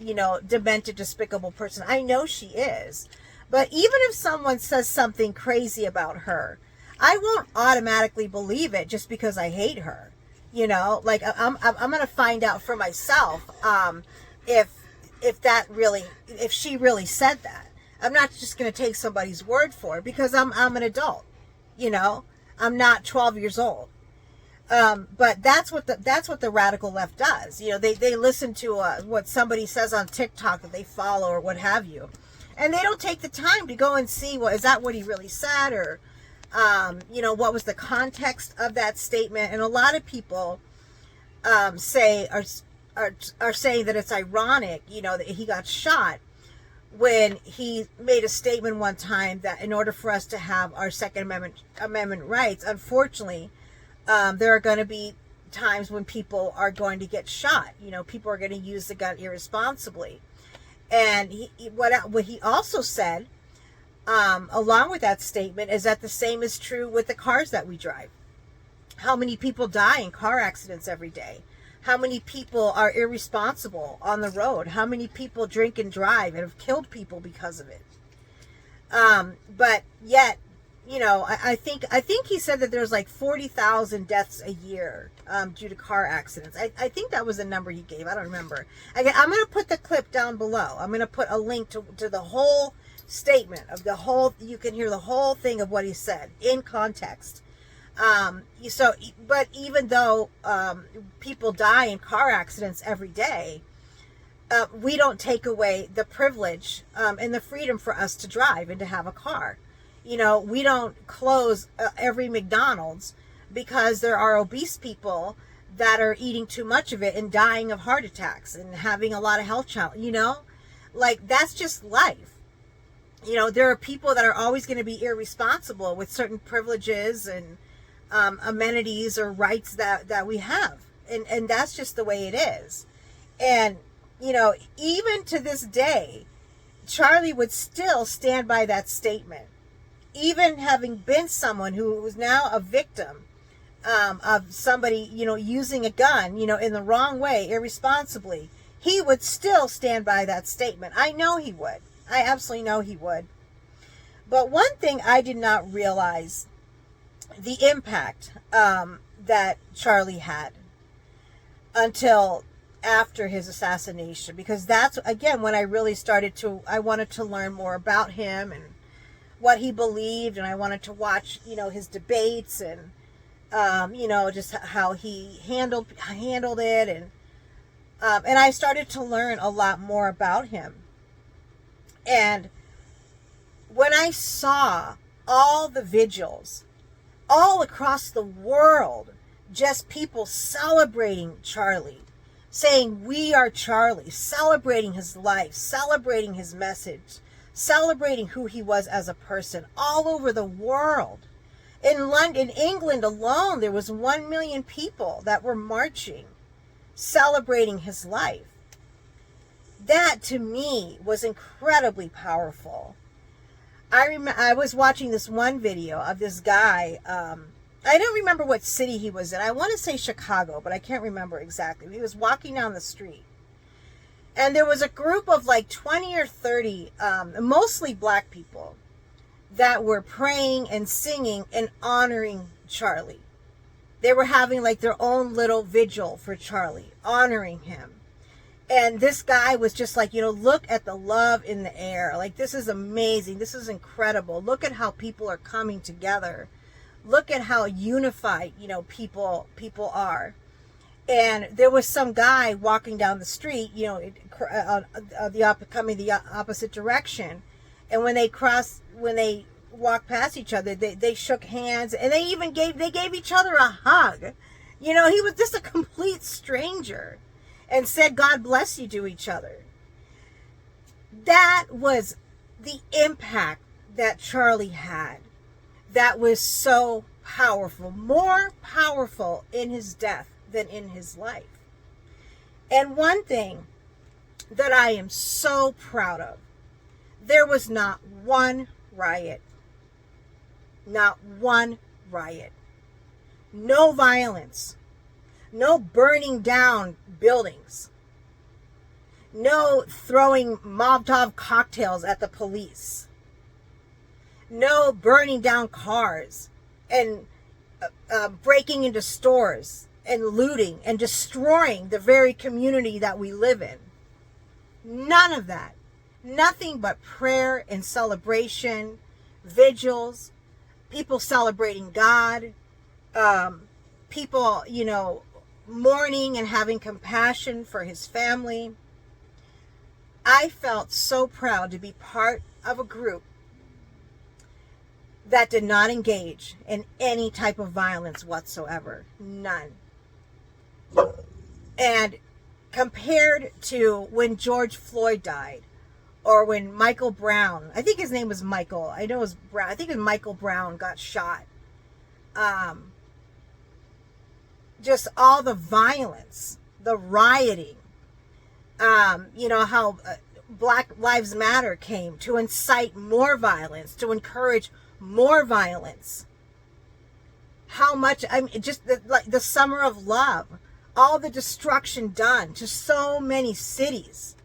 demented, despicable person. I know she is. But even if someone says something crazy about her, I won't automatically believe it just because I hate her. Like I'm going to find out for myself if she really said that. I'm not just going to take somebody's word for it because I'm an adult. I'm not 12 years old. But that's what the radical left does. They listen to what somebody says on TikTok that they follow or what have you, and they don't take the time to go and see, well, is that what he really said, or what was the context of that statement. And a lot of people are saying that it's ironic, that he got shot when he made a statement one time that in order for us to have our Second Amendment rights, unfortunately, there are going to be times when people are going to get shot. People are going to use the gun irresponsibly. And what he also said, along with that statement, is that the same is true with the cars that we drive. How many people die in car accidents every day? How many people are irresponsible on the road? How many people drink and drive and have killed people because of it? But yet, I think he said that there's like 40,000 deaths a year due to car accidents. I think that was the number he gave. I don't remember. Again, I'm going to put the clip down below. I'm going to put a link to the whole statement of the whole. You can hear the whole thing of what he said in context. But even though people die in car accidents every day, we don't take away the privilege and the freedom for us to drive and to have a car. We don't close every McDonald's because there are obese people that are eating too much of it and dying of heart attacks and having a lot of health challenges, like that's just life. There are people that are always going to be irresponsible with certain privileges and amenities or rights that we have. And that's just the way it is. And, even to this day, Charlie would still stand by that statement. Even having been someone who was now a victim of somebody, using a gun, in the wrong way, irresponsibly, he would still stand by that statement. I know he would. I absolutely know he would. But one thing I did not realize, the impact that Charlie had until after his assassination, because that's, again, when I really I wanted to learn more about him and what he believed, and I wanted to watch, his debates and, just how he handled it, and I started to learn a lot more about him. And when I saw all the vigils all across the world, just people celebrating Charlie, saying, "We are Charlie," celebrating his life, celebrating his message, celebrating who he was as a person, all over the world. In London, England alone, there was 1 million people that were marching, celebrating his life. That, to me, was incredibly powerful. I was watching this one video of this guy. I don't remember what city he was in. I want to say Chicago, but I can't remember exactly. He was walking down the street, and there was a group of like 20 or 30, mostly black people, that were praying and singing and honoring Charlie. They were having like their own little vigil for Charlie, honoring him. And this guy was just like, look at the love in the air. Like, this is amazing. This is incredible. Look at how people are coming together. Look at how unified, people are. And there was some guy walking down the street, coming the opposite direction. And when they walked past each other, they shook hands, and they gave each other a hug. He was just a complete stranger, and said, God bless you to each other. That was the impact that Charlie had. That was so powerful, more powerful in his death than in his life. And one thing that I am so proud of, there was not one riot. Not one riot. No violence. No burning down buildings. No throwing Molotov cocktails at the police. No burning down cars and breaking into stores and looting and destroying the very community that we live in. None of that. Nothing but prayer and celebration, vigils, people celebrating God, people, mourning and having compassion for his family. I felt so proud to be part of a group that did not engage in any type of violence whatsoever. None. And compared to when George Floyd died, or when Michael Brown, I think his name was Michael, I know it was Brown, I think it was Michael Brown, got shot. Just all the violence, the rioting, how Black Lives Matter came to incite more violence, to encourage more violence. How much, just the summer of love, all the destruction done to so many cities,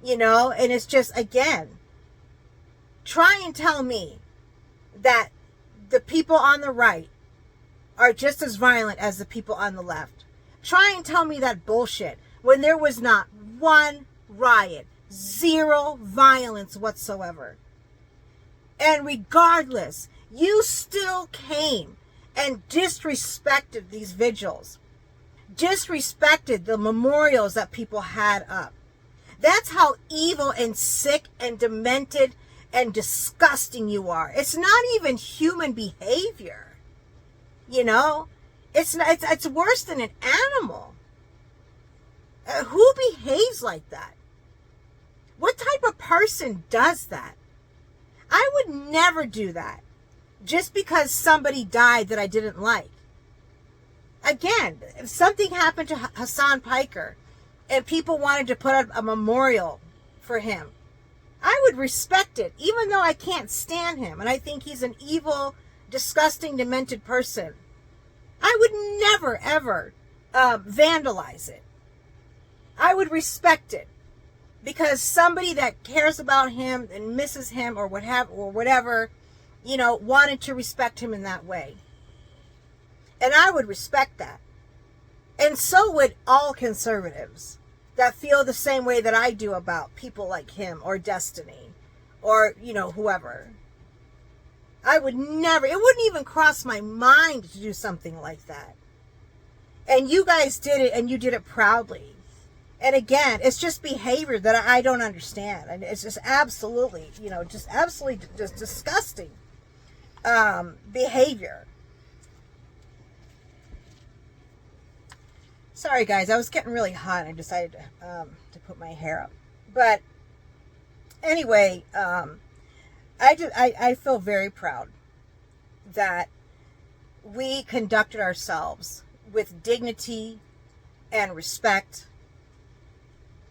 and it's just, again, try and tell me that the people on the right are just as violent as the people on the left. Try and tell me that bullshit when there was not one riot, zero violence whatsoever. And regardless, you still came and disrespected these vigils, disrespected the memorials that people had up. That's how evil and sick and demented and disgusting you are. It's not even human behavior. It's worse than an animal. Who behaves like that? What type of person does that? I would never do that just because somebody died that I didn't like. Again, if something happened to Hassan Piker and people wanted to put up a memorial for him, I would respect it, even though I can't stand him and I think he's an evil, disgusting, demented person. I would never, ever vandalize it. I would respect it because somebody that cares about him and misses him or whatever, wanted to respect him in that way. And I would respect that. And so would all conservatives that feel the same way that I do about people like him or Destiny or, whoever. I would never, it wouldn't even cross my mind to do something like that. And you guys did it, and you did it proudly. And again, it's just behavior that I don't understand. And it's just absolutely, just disgusting behavior. Sorry guys, I was getting really hot. I decided to put my hair up. But anyway, I feel very proud that we conducted ourselves with dignity and respect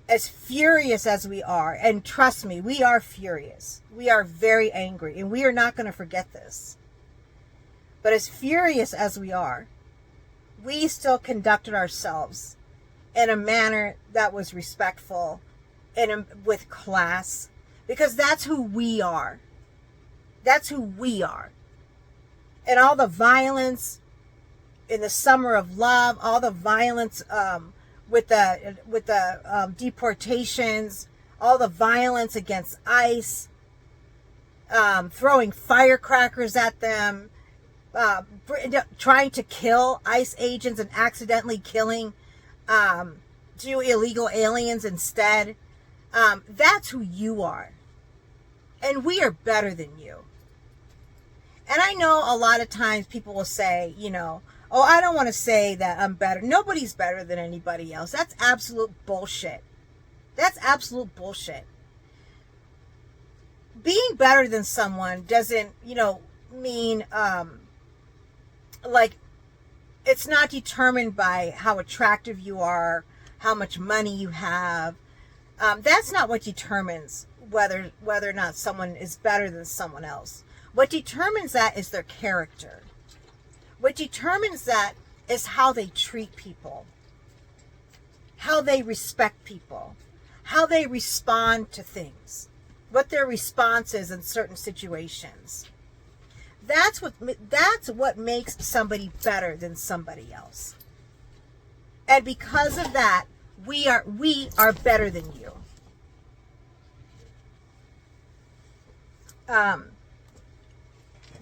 as furious as we are, and trust me, we are furious. We are very angry, and we are not going to forget this. But as furious as we are, we still conducted ourselves in a manner that was respectful and with class, because that's who we are. That's who we are. And all the violence in the summer of love, all the violence with the deportations, all the violence against ICE, throwing firecrackers at them, trying to kill ICE agents and accidentally killing 2 illegal aliens instead. That's who you are. And we are better than you. And I know a lot of times people will say, oh, I don't want to say that I'm better. Nobody's better than anybody else. That's absolute bullshit. That's absolute bullshit. Being better than someone doesn't, mean, like, it's not determined by how attractive you are, how much money you have. That's not what determines whether or not someone is better than someone else. What determines that is their character. What determines that is how they treat people, how they respect people, how they respond to things, what their response is in certain situations. That's what makes somebody better than somebody else. And because of that, we are better than you.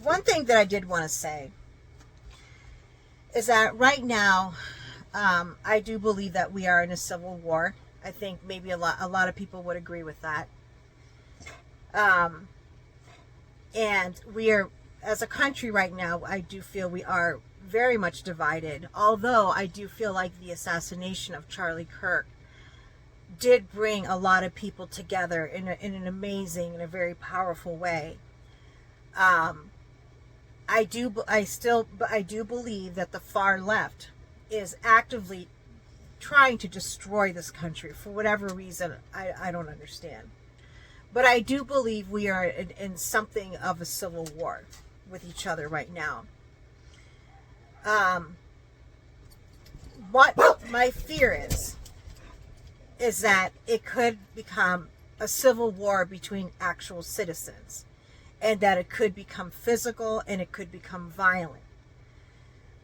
One thing that I did want to say is that right now, I do believe that we are in a civil war. I think maybe a lot of people would agree with that. And we are, as a country right now, I do feel we are very much divided. Although I do feel like the assassination of Charlie Kirk did bring a lot of people together in an amazing and a very powerful way. I do believe that the far left is actively trying to destroy this country for whatever reason I don't understand. But I do believe we are in something of a civil war with each other right now. What my fear is that it could become a civil war between actual citizens, and that it could become physical and it could become violent.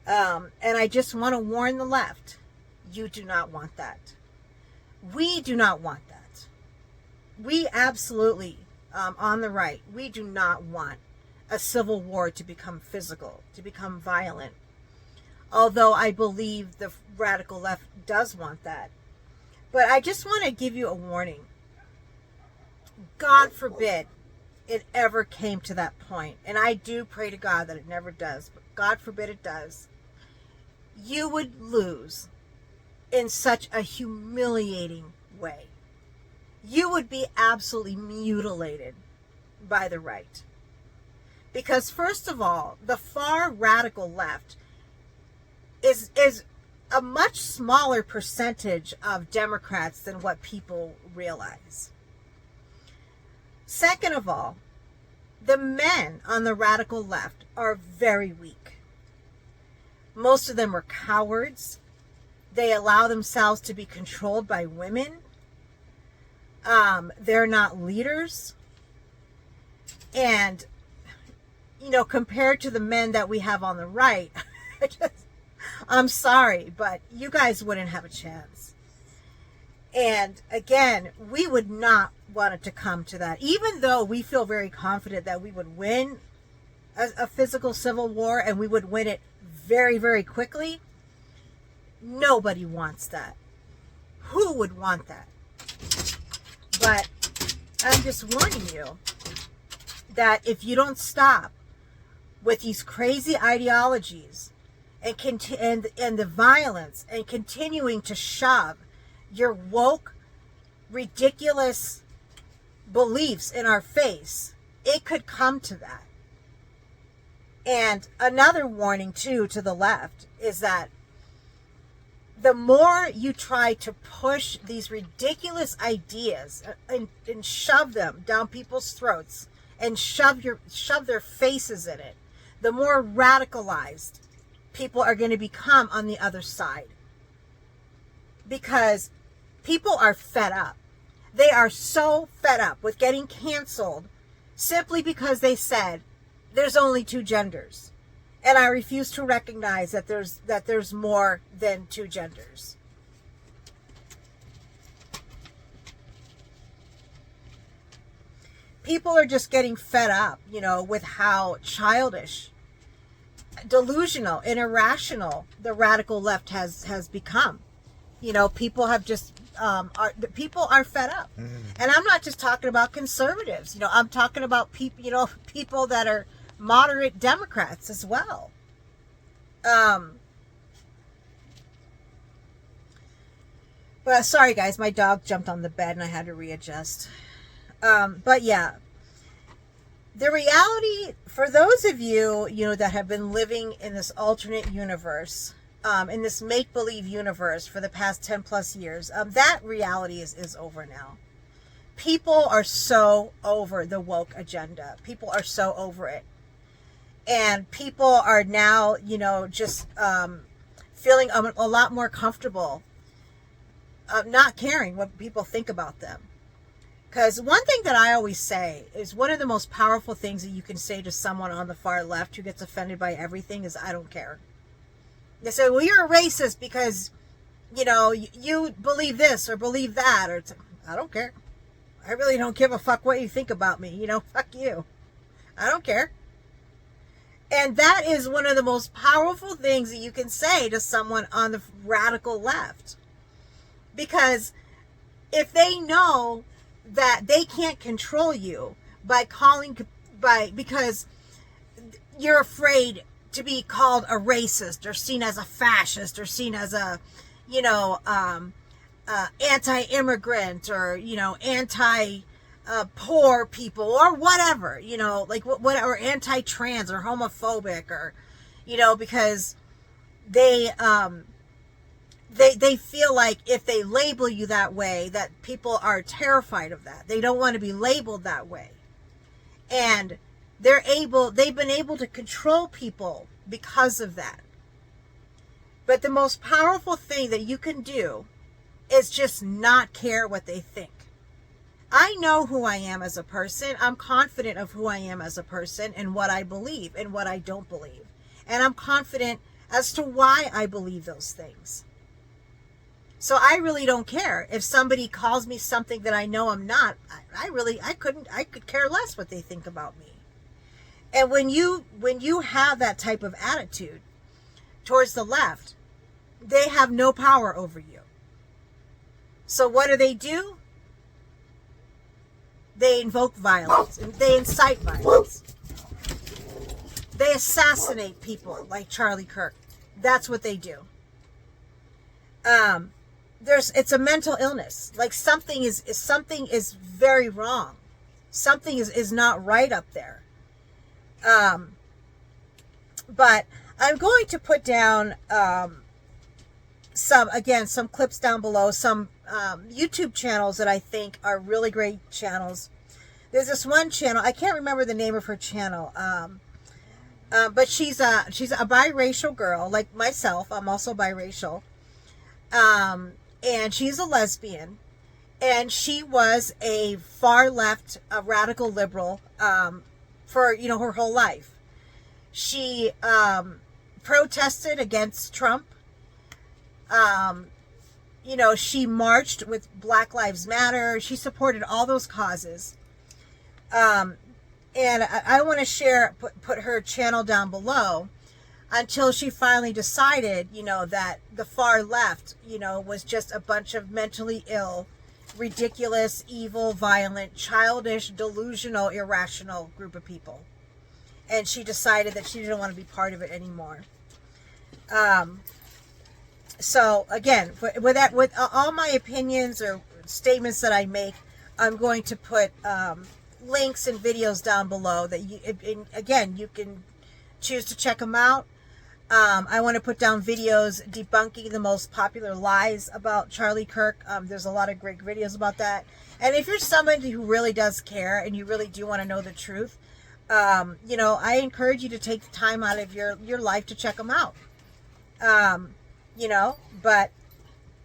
And I just want to warn the left, you do not want that. We do not want that. We absolutely, on the right, we do not want a civil war to become physical, to become violent. Although I believe the radical left does want that. But I just want to give you a warning. God forbid it ever came to that point. And I do pray to God that it never does. But God forbid it does. You would lose in such a humiliating way. You would be absolutely mutilated by the right. Because first of all, the far radical left is a much smaller percentage of Democrats than what people realize. Second of all, the men on the radical left are very weak. Most of them are cowards. They allow themselves to be controlled by women. They're not leaders. And, compared to the men that we have on the right, I'm sorry, but you guys wouldn't have a chance. And again, we would not want it to come to that. Even though we feel very confident that we would win a physical civil war and we would win it very, very quickly, nobody wants that. Who would want that? But I'm just warning you that if you don't stop with these crazy ideologies and the violence and continuing to shove your woke, ridiculous beliefs in our face, it could come to that. And another warning too to the left is that the more you try to push these ridiculous ideas and shove them down people's throats and shove their faces in it, the more radicalized people are going to become on the other side. Because people are fed up. They are so fed up with getting canceled simply because they said there's only two genders. And I refuse to recognize that there's more than two genders. People are just getting fed up, with how childish, delusional, and irrational the radical left has become. People have just people are fed up. And I'm not just talking about conservatives. I'm talking about people that are moderate Democrats as well. But sorry guys, my dog jumped on the bed and I had to readjust. But yeah, the reality for those of you, that have been living in this alternate universe, in this make-believe universe for the past 10 plus years, that reality is over now. People are so over the woke agenda. People are so over it. And people are now, just feeling a lot more comfortable not caring what people think about them. Because one thing that I always say is one of the most powerful things that you can say to someone on the far left who gets offended by everything is, I don't care. They say, well, you're a racist because, you believe this or believe that. Or I don't care. I really don't give a fuck what you think about me. Fuck you. I don't care. And that is one of the most powerful things that you can say to someone on the radical left. Because if they know that they can't control you because you're afraid to be called a racist or seen as a fascist or seen as a, anti-immigrant or, poor people or whatever, or anti-trans or homophobic or, because they feel like if they label you that way, that people are terrified of that. They don't want to be labeled that way. And they've been able to control people because of that. But the most powerful thing that you can do is just not care what they think. I know who I am as a person. I'm confident of who I am as a person and what I believe and what I don't believe. And I'm confident as to why I believe those things. So I really don't care if somebody calls me something that I know I'm not. I could care less what they think about me. And when you have that type of attitude towards the left, they have no power over you. So what do? They invoke violence, and they incite violence. They assassinate people like Charlie Kirk. That's what they do. It's a mental illness. Like something is very wrong. Something is not right up there. But I'm going to put down some clips down below, some YouTube channels that I think are really great channels. There's this one channel, I can't remember the name of her channel, but she's a biracial girl like myself. I'm also biracial, and she's a lesbian, and she was a far left, a radical liberal for her whole life. She protested against Trump. She marched with Black Lives Matter. She supported all those causes. And I want to put her channel down below until she finally decided, that the far left, was just a bunch of mentally ill, ridiculous, evil, violent, childish, delusional, irrational group of people. And she decided that she didn't want to be part of it anymore. So again, with all my opinions or statements that I make, I'm going to put links and videos down below that you can choose to check them out. I want to put down videos debunking the most popular lies about Charlie Kirk. There's a lot of great videos about that. And if you're somebody who really does care and you really do want to know the truth, you know, I encourage you to take the time out of your life to check them out. You know, but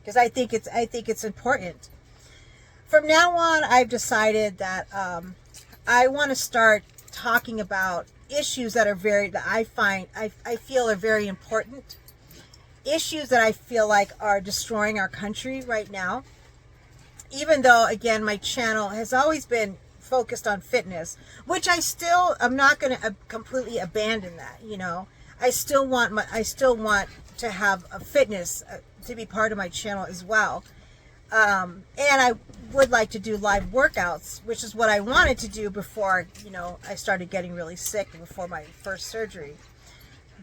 because I think it's important. From now on, I've decided that I want to start talking about issues that I feel are very important. Issues that I feel like are destroying our country right now. Even though, again, my channel has always been focused on fitness, which I'm not going to completely abandon that. You know, I still want to have a fitness to be part of my channel as well. And I would like to do live workouts, which is what I wanted to do before, you know, I started getting really sick before my first surgery.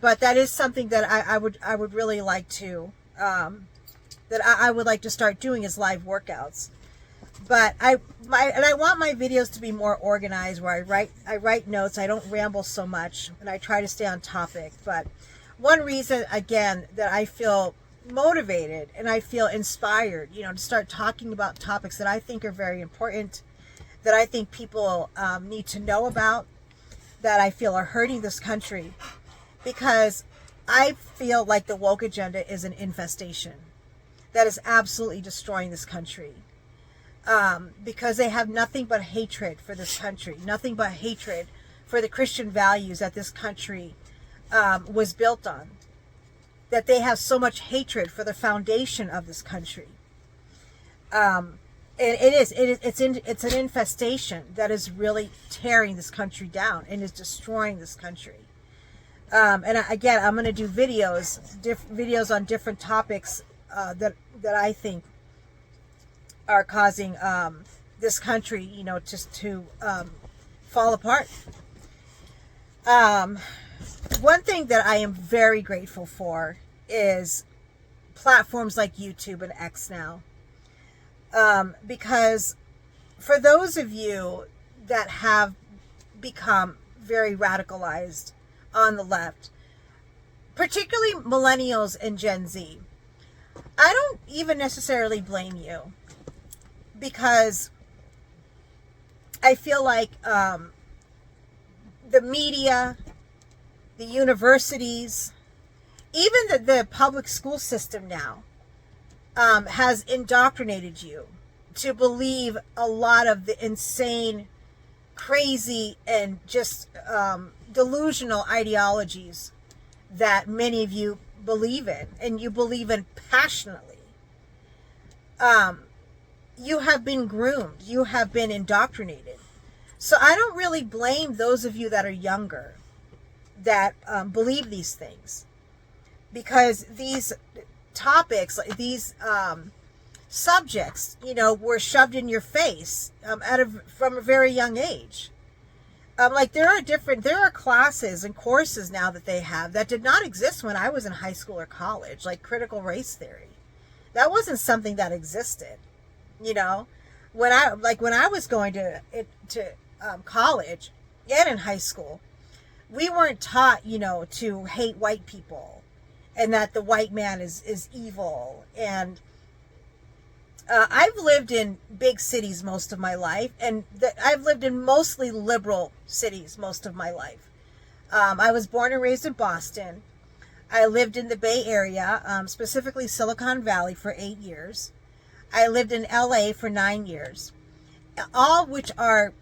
But that is something that I would really like to, I would like to start doing is live workouts. But I want my videos to be more organized, where I write notes. I don't ramble so much, and I try to stay on topic. But one reason, again, that I feel motivated and I feel inspired, you know, to start talking about topics that I think are very important, that I think people need to know about, that I feel are hurting this country, because I feel like the woke agenda is an infestation that is absolutely destroying this country, because they have nothing but hatred for this country, nothing but hatred for the Christian values that this country was built on. That they have so much hatred for the foundation of this country. And it's an infestation that is really tearing this country down and is destroying this country. And again, I'm going to do videos on different topics that I think are causing this country, you know, just to fall apart. One thing that I am very grateful for is platforms like YouTube and X now. Because for those of you that have become very radicalized on the left, particularly millennials and Gen Z, I don't even necessarily blame you, because I feel like the media, the universities, even the public school system now has indoctrinated you to believe a lot of the insane, crazy, and just delusional ideologies that many of you believe in, and you believe in passionately. You have been groomed. You have been indoctrinated. So I don't really blame those of you that are younger that believe these things, because these topics, these subjects, you know, were shoved in your face from a very young age. Like there are classes and courses now that they have that did not exist when I was in high school or college, like critical race theory. That wasn't something that existed, you know. When I was going to college and in high school, we weren't taught, you know, to hate white people and that the white man is evil. And I've lived in big cities most of my life, and I've lived in mostly liberal cities most of my life. I was born and raised in Boston. I lived in the Bay Area, specifically Silicon Valley, for 8 years. I lived in LA for 9 years, all which are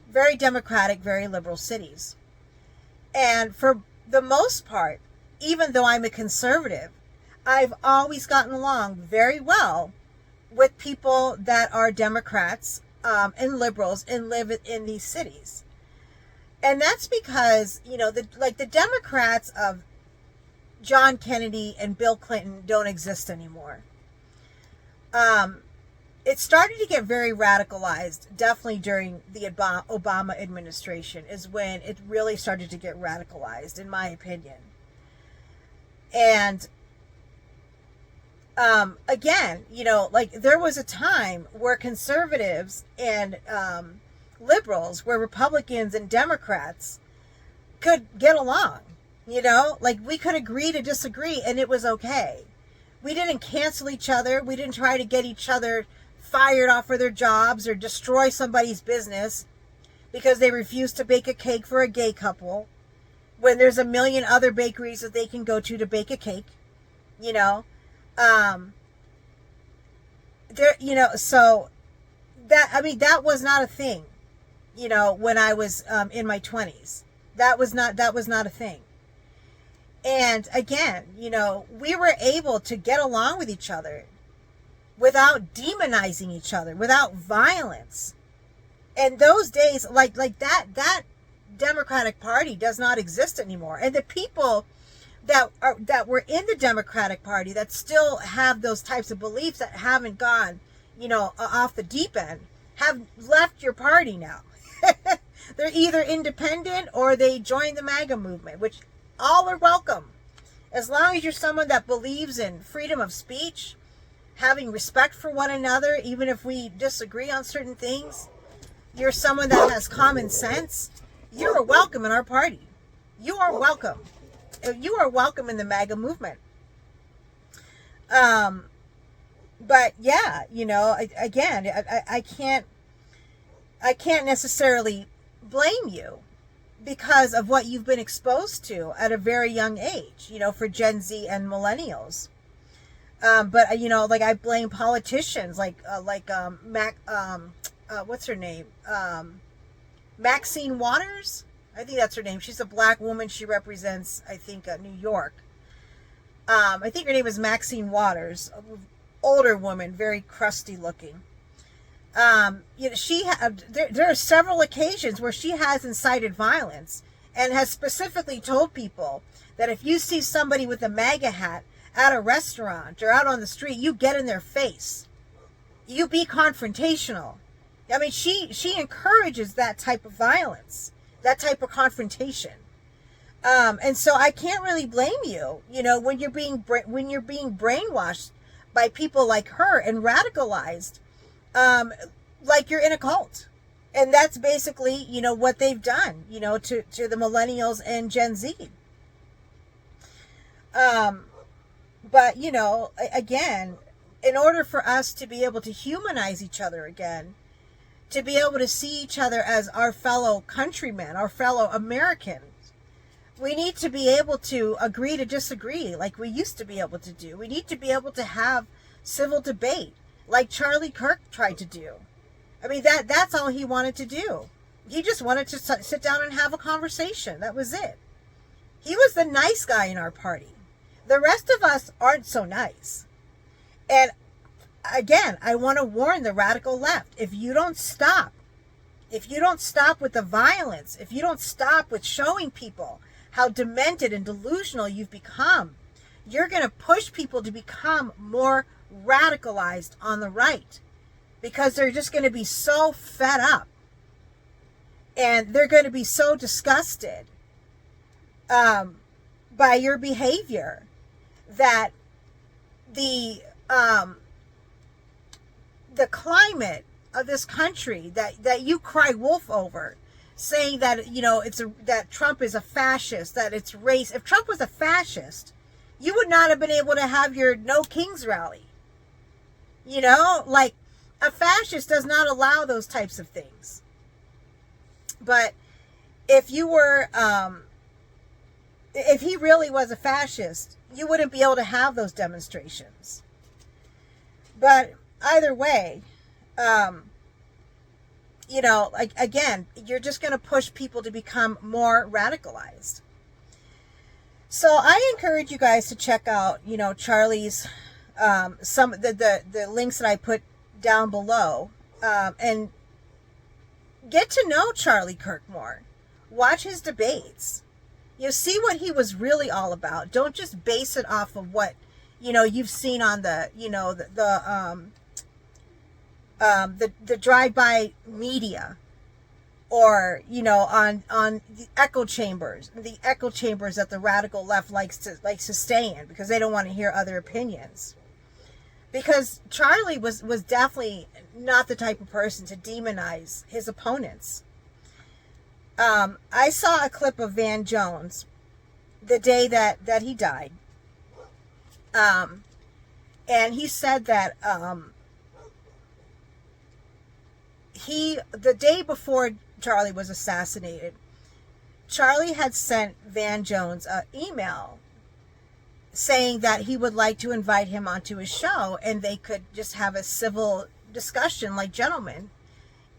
very democratic, very liberal cities. And for the most part, even though I'm a conservative, I've always gotten along very well with people that are Democrats and liberals and live in these cities. And that's because, you know, the Democrats of John Kennedy and Bill Clinton don't exist anymore. It started to get very radicalized, definitely during the Obama administration is when it really started to get radicalized, in my opinion. And again, you know, like there was a time where conservatives and liberals, where Republicans and Democrats could get along. You know, like we could agree to disagree and it was okay. We didn't cancel each other. We didn't try to get each other fired off of their jobs or destroy somebody's business because they refused to bake a cake for a gay couple when there's a million other bakeries that they can go to bake a cake, you know. There, you know, so that, I mean, that was not a thing, you know, when I was in my 20s. That was not a thing. And again, you know, we were able to get along with each other without demonizing each other, without violence. And those days, like that Democratic Party does not exist anymore. And the people that were in the Democratic Party that still have those types of beliefs that haven't gone, you know, off the deep end, have left your party now. They're either independent or they join the MAGA movement, which all are welcome. As long as you're someone that believes in freedom of speech, having respect for one another, even if we disagree on certain things, you're someone that has common sense, you are welcome in our party. You are welcome. You are welcome in the MAGA movement. But yeah, you know, again, I can't necessarily blame you because of what you've been exposed to at a very young age, you know, for Gen Z and millennials. But you know, like I blame politicians like what's her name? Maxine Waters? I think that's her name. She's a black woman. She represents, I think, New York. I think her name is Maxine Waters. Older woman, very crusty looking. You know, there are several occasions where she has incited violence and has specifically told people that if you see somebody with a MAGA hat at a restaurant or out on the street, you get in their face. You be confrontational. I mean, she encourages that type of violence, that type of confrontation. And so I can't really blame you, you know, when you're being brainwashed by people like her and radicalized, like you're in a cult. And that's basically, you know, what they've done, you know, to the millennials and Gen Z. But, you know, again, in order for us to be able to humanize each other again, to be able to see each other as our fellow countrymen, our fellow Americans, we need to be able to agree to disagree like we used to be able to do. We need to be able to have civil debate like Charlie Kirk tried to do. I mean, that's all he wanted to do. He just wanted to sit down and have a conversation. That was it. He was the nice guy in our party. The rest of us aren't so nice. And again, I want to warn the radical left. If you don't stop with the violence, if you don't stop with showing people how demented and delusional you've become, you're going to push people to become more radicalized on the right because they're just going to be so fed up and they're going to be so disgusted by your behavior that the climate of this country that you cry wolf over, saying that, you know, that Trump is a fascist, that it's race. If Trump was a fascist, you would not have been able to have your No Kings rally. You know, like a fascist does not allow those types of things. But if you were, if he really was a fascist, you wouldn't be able to have those demonstrations. But either way, you know, like, again, you're just going to push people to become more radicalized. So I encourage you guys to check out, you know, Charlie's, some of the links that I put down below, and get to know Charlie Kirk more. Watch his debates. You know, see what he was really all about. Don't just base it off of what, you know, you've seen on the, you know, the drive-by media, or, you know, on the echo chambers that the radical left likes to stay in because they don't want to hear other opinions. Because Charlie was definitely not the type of person to demonize his opponents. I saw a clip of Van Jones the day that he died. And he said that the day before Charlie was assassinated, Charlie had sent Van Jones an email saying that he would like to invite him onto his show and they could just have a civil discussion like gentlemen.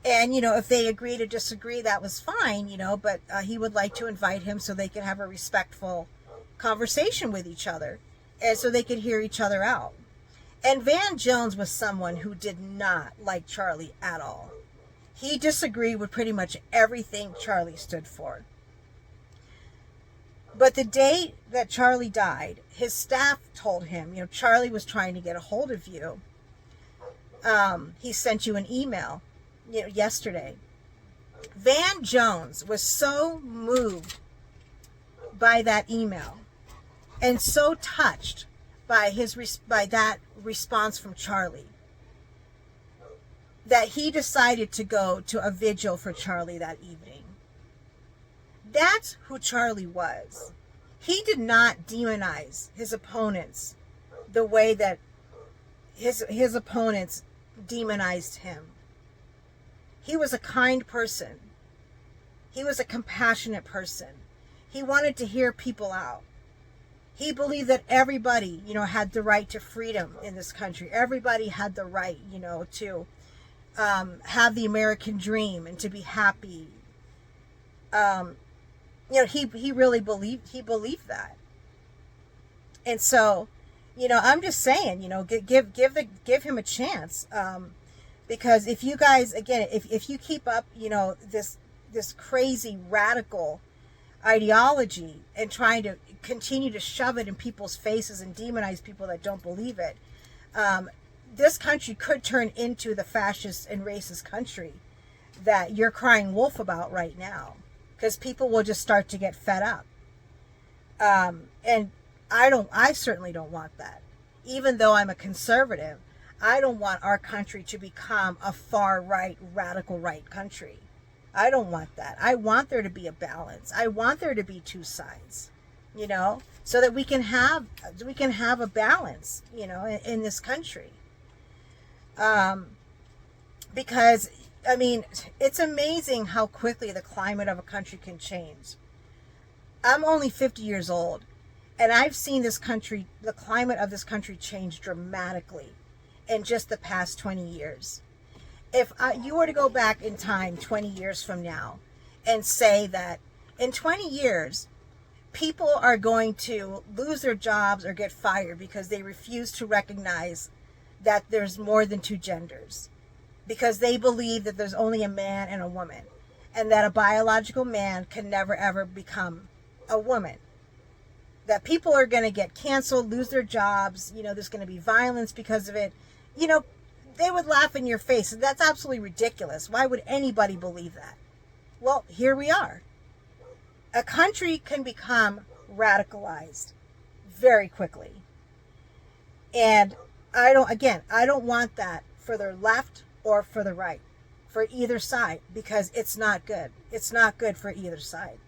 And, if they agree to disagree, that was fine, but he would like to invite him so they could have a respectful conversation with each other and so they could hear each other out. And Van Jones was someone who did not like Charlie at all. He disagreed with pretty much everything Charlie stood for. But the day that Charlie died, his staff told him, Charlie was trying to get a hold of you. He sent you an email, yesterday. Van Jones was so moved by that email and so touched by that response from Charlie that he decided to go to a vigil for Charlie that evening. That's who Charlie was. He did not demonize his opponents the way that his opponents demonized him. He was a kind person. He was a compassionate person. He wanted to hear people out. He believed that everybody, had the right to freedom in this country. Everybody had the right, to have the American dream and to be happy. He really believed that. And so, I'm just saying, give him a chance. Because if you guys, again, if you keep up, this crazy radical ideology and trying to continue to shove it in people's faces and demonize people that don't believe it, this country could turn into the fascist and racist country that you're crying wolf about right now, because people will just start to get fed up. And I certainly don't want that. Even though I'm a conservative, I don't want our country to become a far right, radical right country. I don't want that. I want there to be a balance. I want there to be two sides, so that we can have a balance, in this country. Because, it's amazing how quickly the climate of a country can change. I'm only 50 years old, and I've seen this country, the climate of this country change dramatically in just the past 20 years. If you were to go back in time 20 years from now and say that in 20 years, people are going to lose their jobs or get fired because they refuse to recognize that there's more than two genders, because they believe that there's only a man and a woman, and that a biological man can never ever become a woman, that people are going to get canceled, lose their jobs, there's going to be violence because of it, they would laugh in your face. That's absolutely ridiculous. Why would anybody believe that? Well, here we are. A country can become radicalized very quickly. And I don't want that for the left or for the right, for either side, because it's not good. It's not good for either side.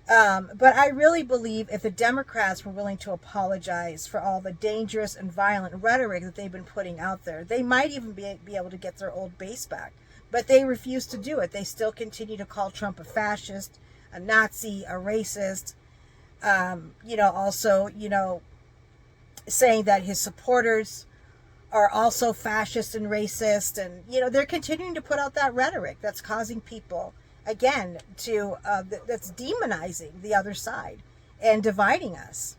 But I really believe if the Democrats were willing to apologize for all the dangerous and violent rhetoric that they've been putting out there, they might even be able to get their old base back. But they refuse to do it. They still continue to call Trump a fascist, a Nazi, a racist. Also, saying that his supporters are also fascist and racist. And, they're continuing to put out that rhetoric that's causing people, again, to that's demonizing the other side and dividing us.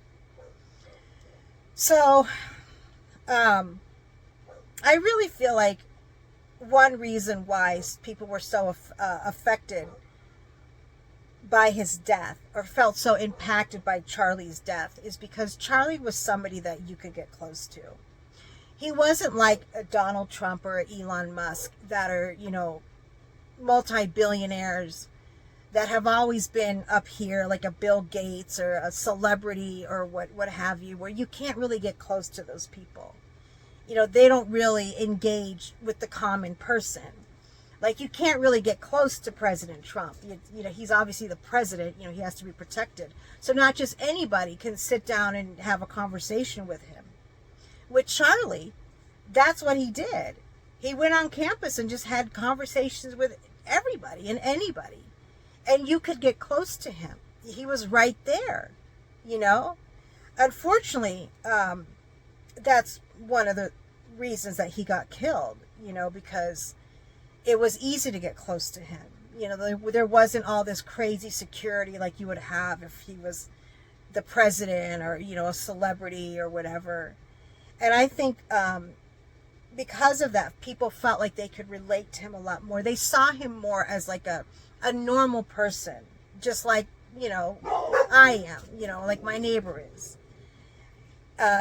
So I really feel like one reason why people were so affected by his death, or felt so impacted by Charlie's death, is because Charlie was somebody that you could get close to. He wasn't like a Donald Trump or Elon Musk that are, multi-billionaires that have always been up here, like a Bill Gates or a celebrity or what have you, where you can't really get close to those people. They don't really engage with the common person. Like, you can't really get close to President Trump. You know, he's obviously the president. You know, he has to be protected. So not just anybody can sit down and have a conversation with him. With Charlie, that's what he did. He went on campus and just had conversations with everybody and anybody. And you could get close to him. He was right there, you know. Unfortunately, that's one of the reasons that he got killed, you know, because it was easy to get close to him. You know, there wasn't all this crazy security like you would have if he was the president or, you know, a celebrity or whatever. And I think because of that, people felt like they could relate to him a lot more. They saw him more as like a normal person, just like, you know, I am, you know, like my neighbor is.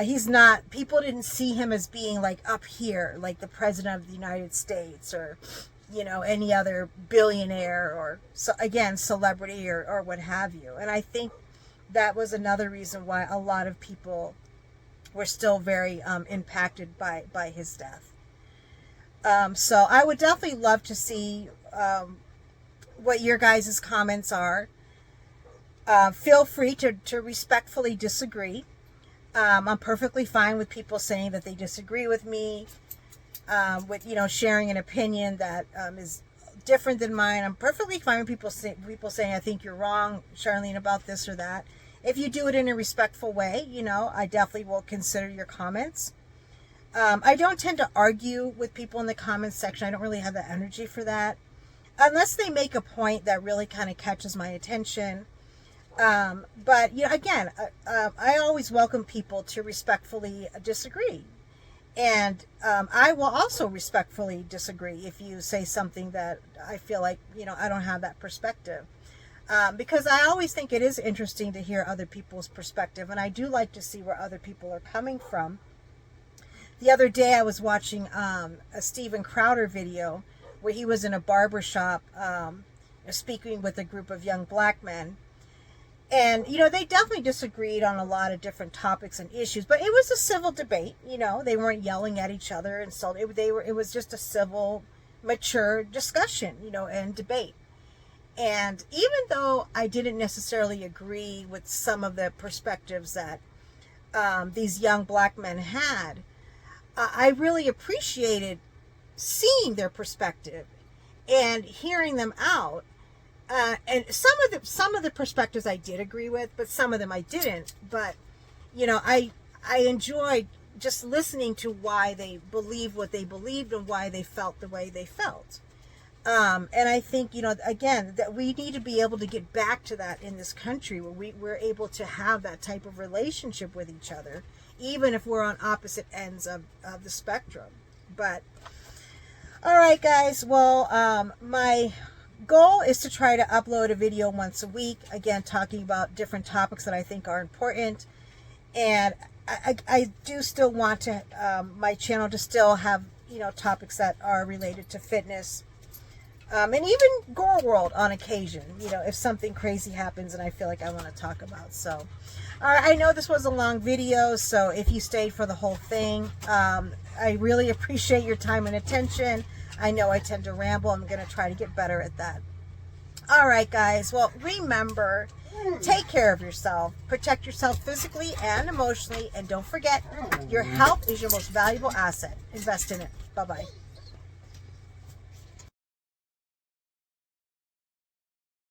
He's not, people didn't see him as being like up here, like the president of the United States or, you know, any other billionaire or, so again, celebrity or what have you. And I think that was another reason why a lot of people were still very impacted by his death. So I would definitely love to see what your guys' comments are. Feel free to respectfully disagree. I'm perfectly fine with people saying that they disagree with me, with, you know, sharing an opinion that is different than mine. I'm perfectly fine with people saying, I think you're wrong, Charlene, about this or that. If you do it in a respectful way, you know, I definitely will consider your comments. I don't tend to argue with people in the comments section. I don't really have the energy for that. Unless they make a point that really kind of catches my attention. But, you know, again, I always welcome people to respectfully disagree. And I will also respectfully disagree if you say something that I feel like, you know, I don't have that perspective. Because I always think it is interesting to hear other people's perspective. And I do like to see where other people are coming from. The other day I was watching a Steven Crowder video where he was in a barber shop speaking with a group of young black men. And, you know, they definitely disagreed on a lot of different topics and issues, but it was a civil debate. You know, they weren't yelling at each other, and so it was just a civil, mature discussion, you know, and debate. And even though I didn't necessarily agree with some of the perspectives that these young black men had, I really appreciated seeing their perspective and hearing them out. And some of the perspectives I did agree with, but some of them I didn't. But, you know, I enjoyed just listening to why they believed what they believed and why they felt the way they felt. And I think, you know, again, that we need to be able to get back to that in this country where we're able to have that type of relationship with each other, even if we're on opposite ends of the spectrum. But, all right, guys, well, my goal is to try to upload a video once a week, again, talking about different topics that I think are important. And I do still want to my channel to still have, you know, topics that are related to fitness, and even Gore World on occasion, you know, if something crazy happens and I feel like I want to talk about. So, all right, I know this was a long video, so if you stayed for the whole thing, I really appreciate your time and attention. I know I tend to ramble. I'm going to try to get better at that. All right, guys. Well, remember, take care of yourself. Protect yourself physically and emotionally. And don't forget, your health is your most valuable asset. Invest in it. Bye-bye.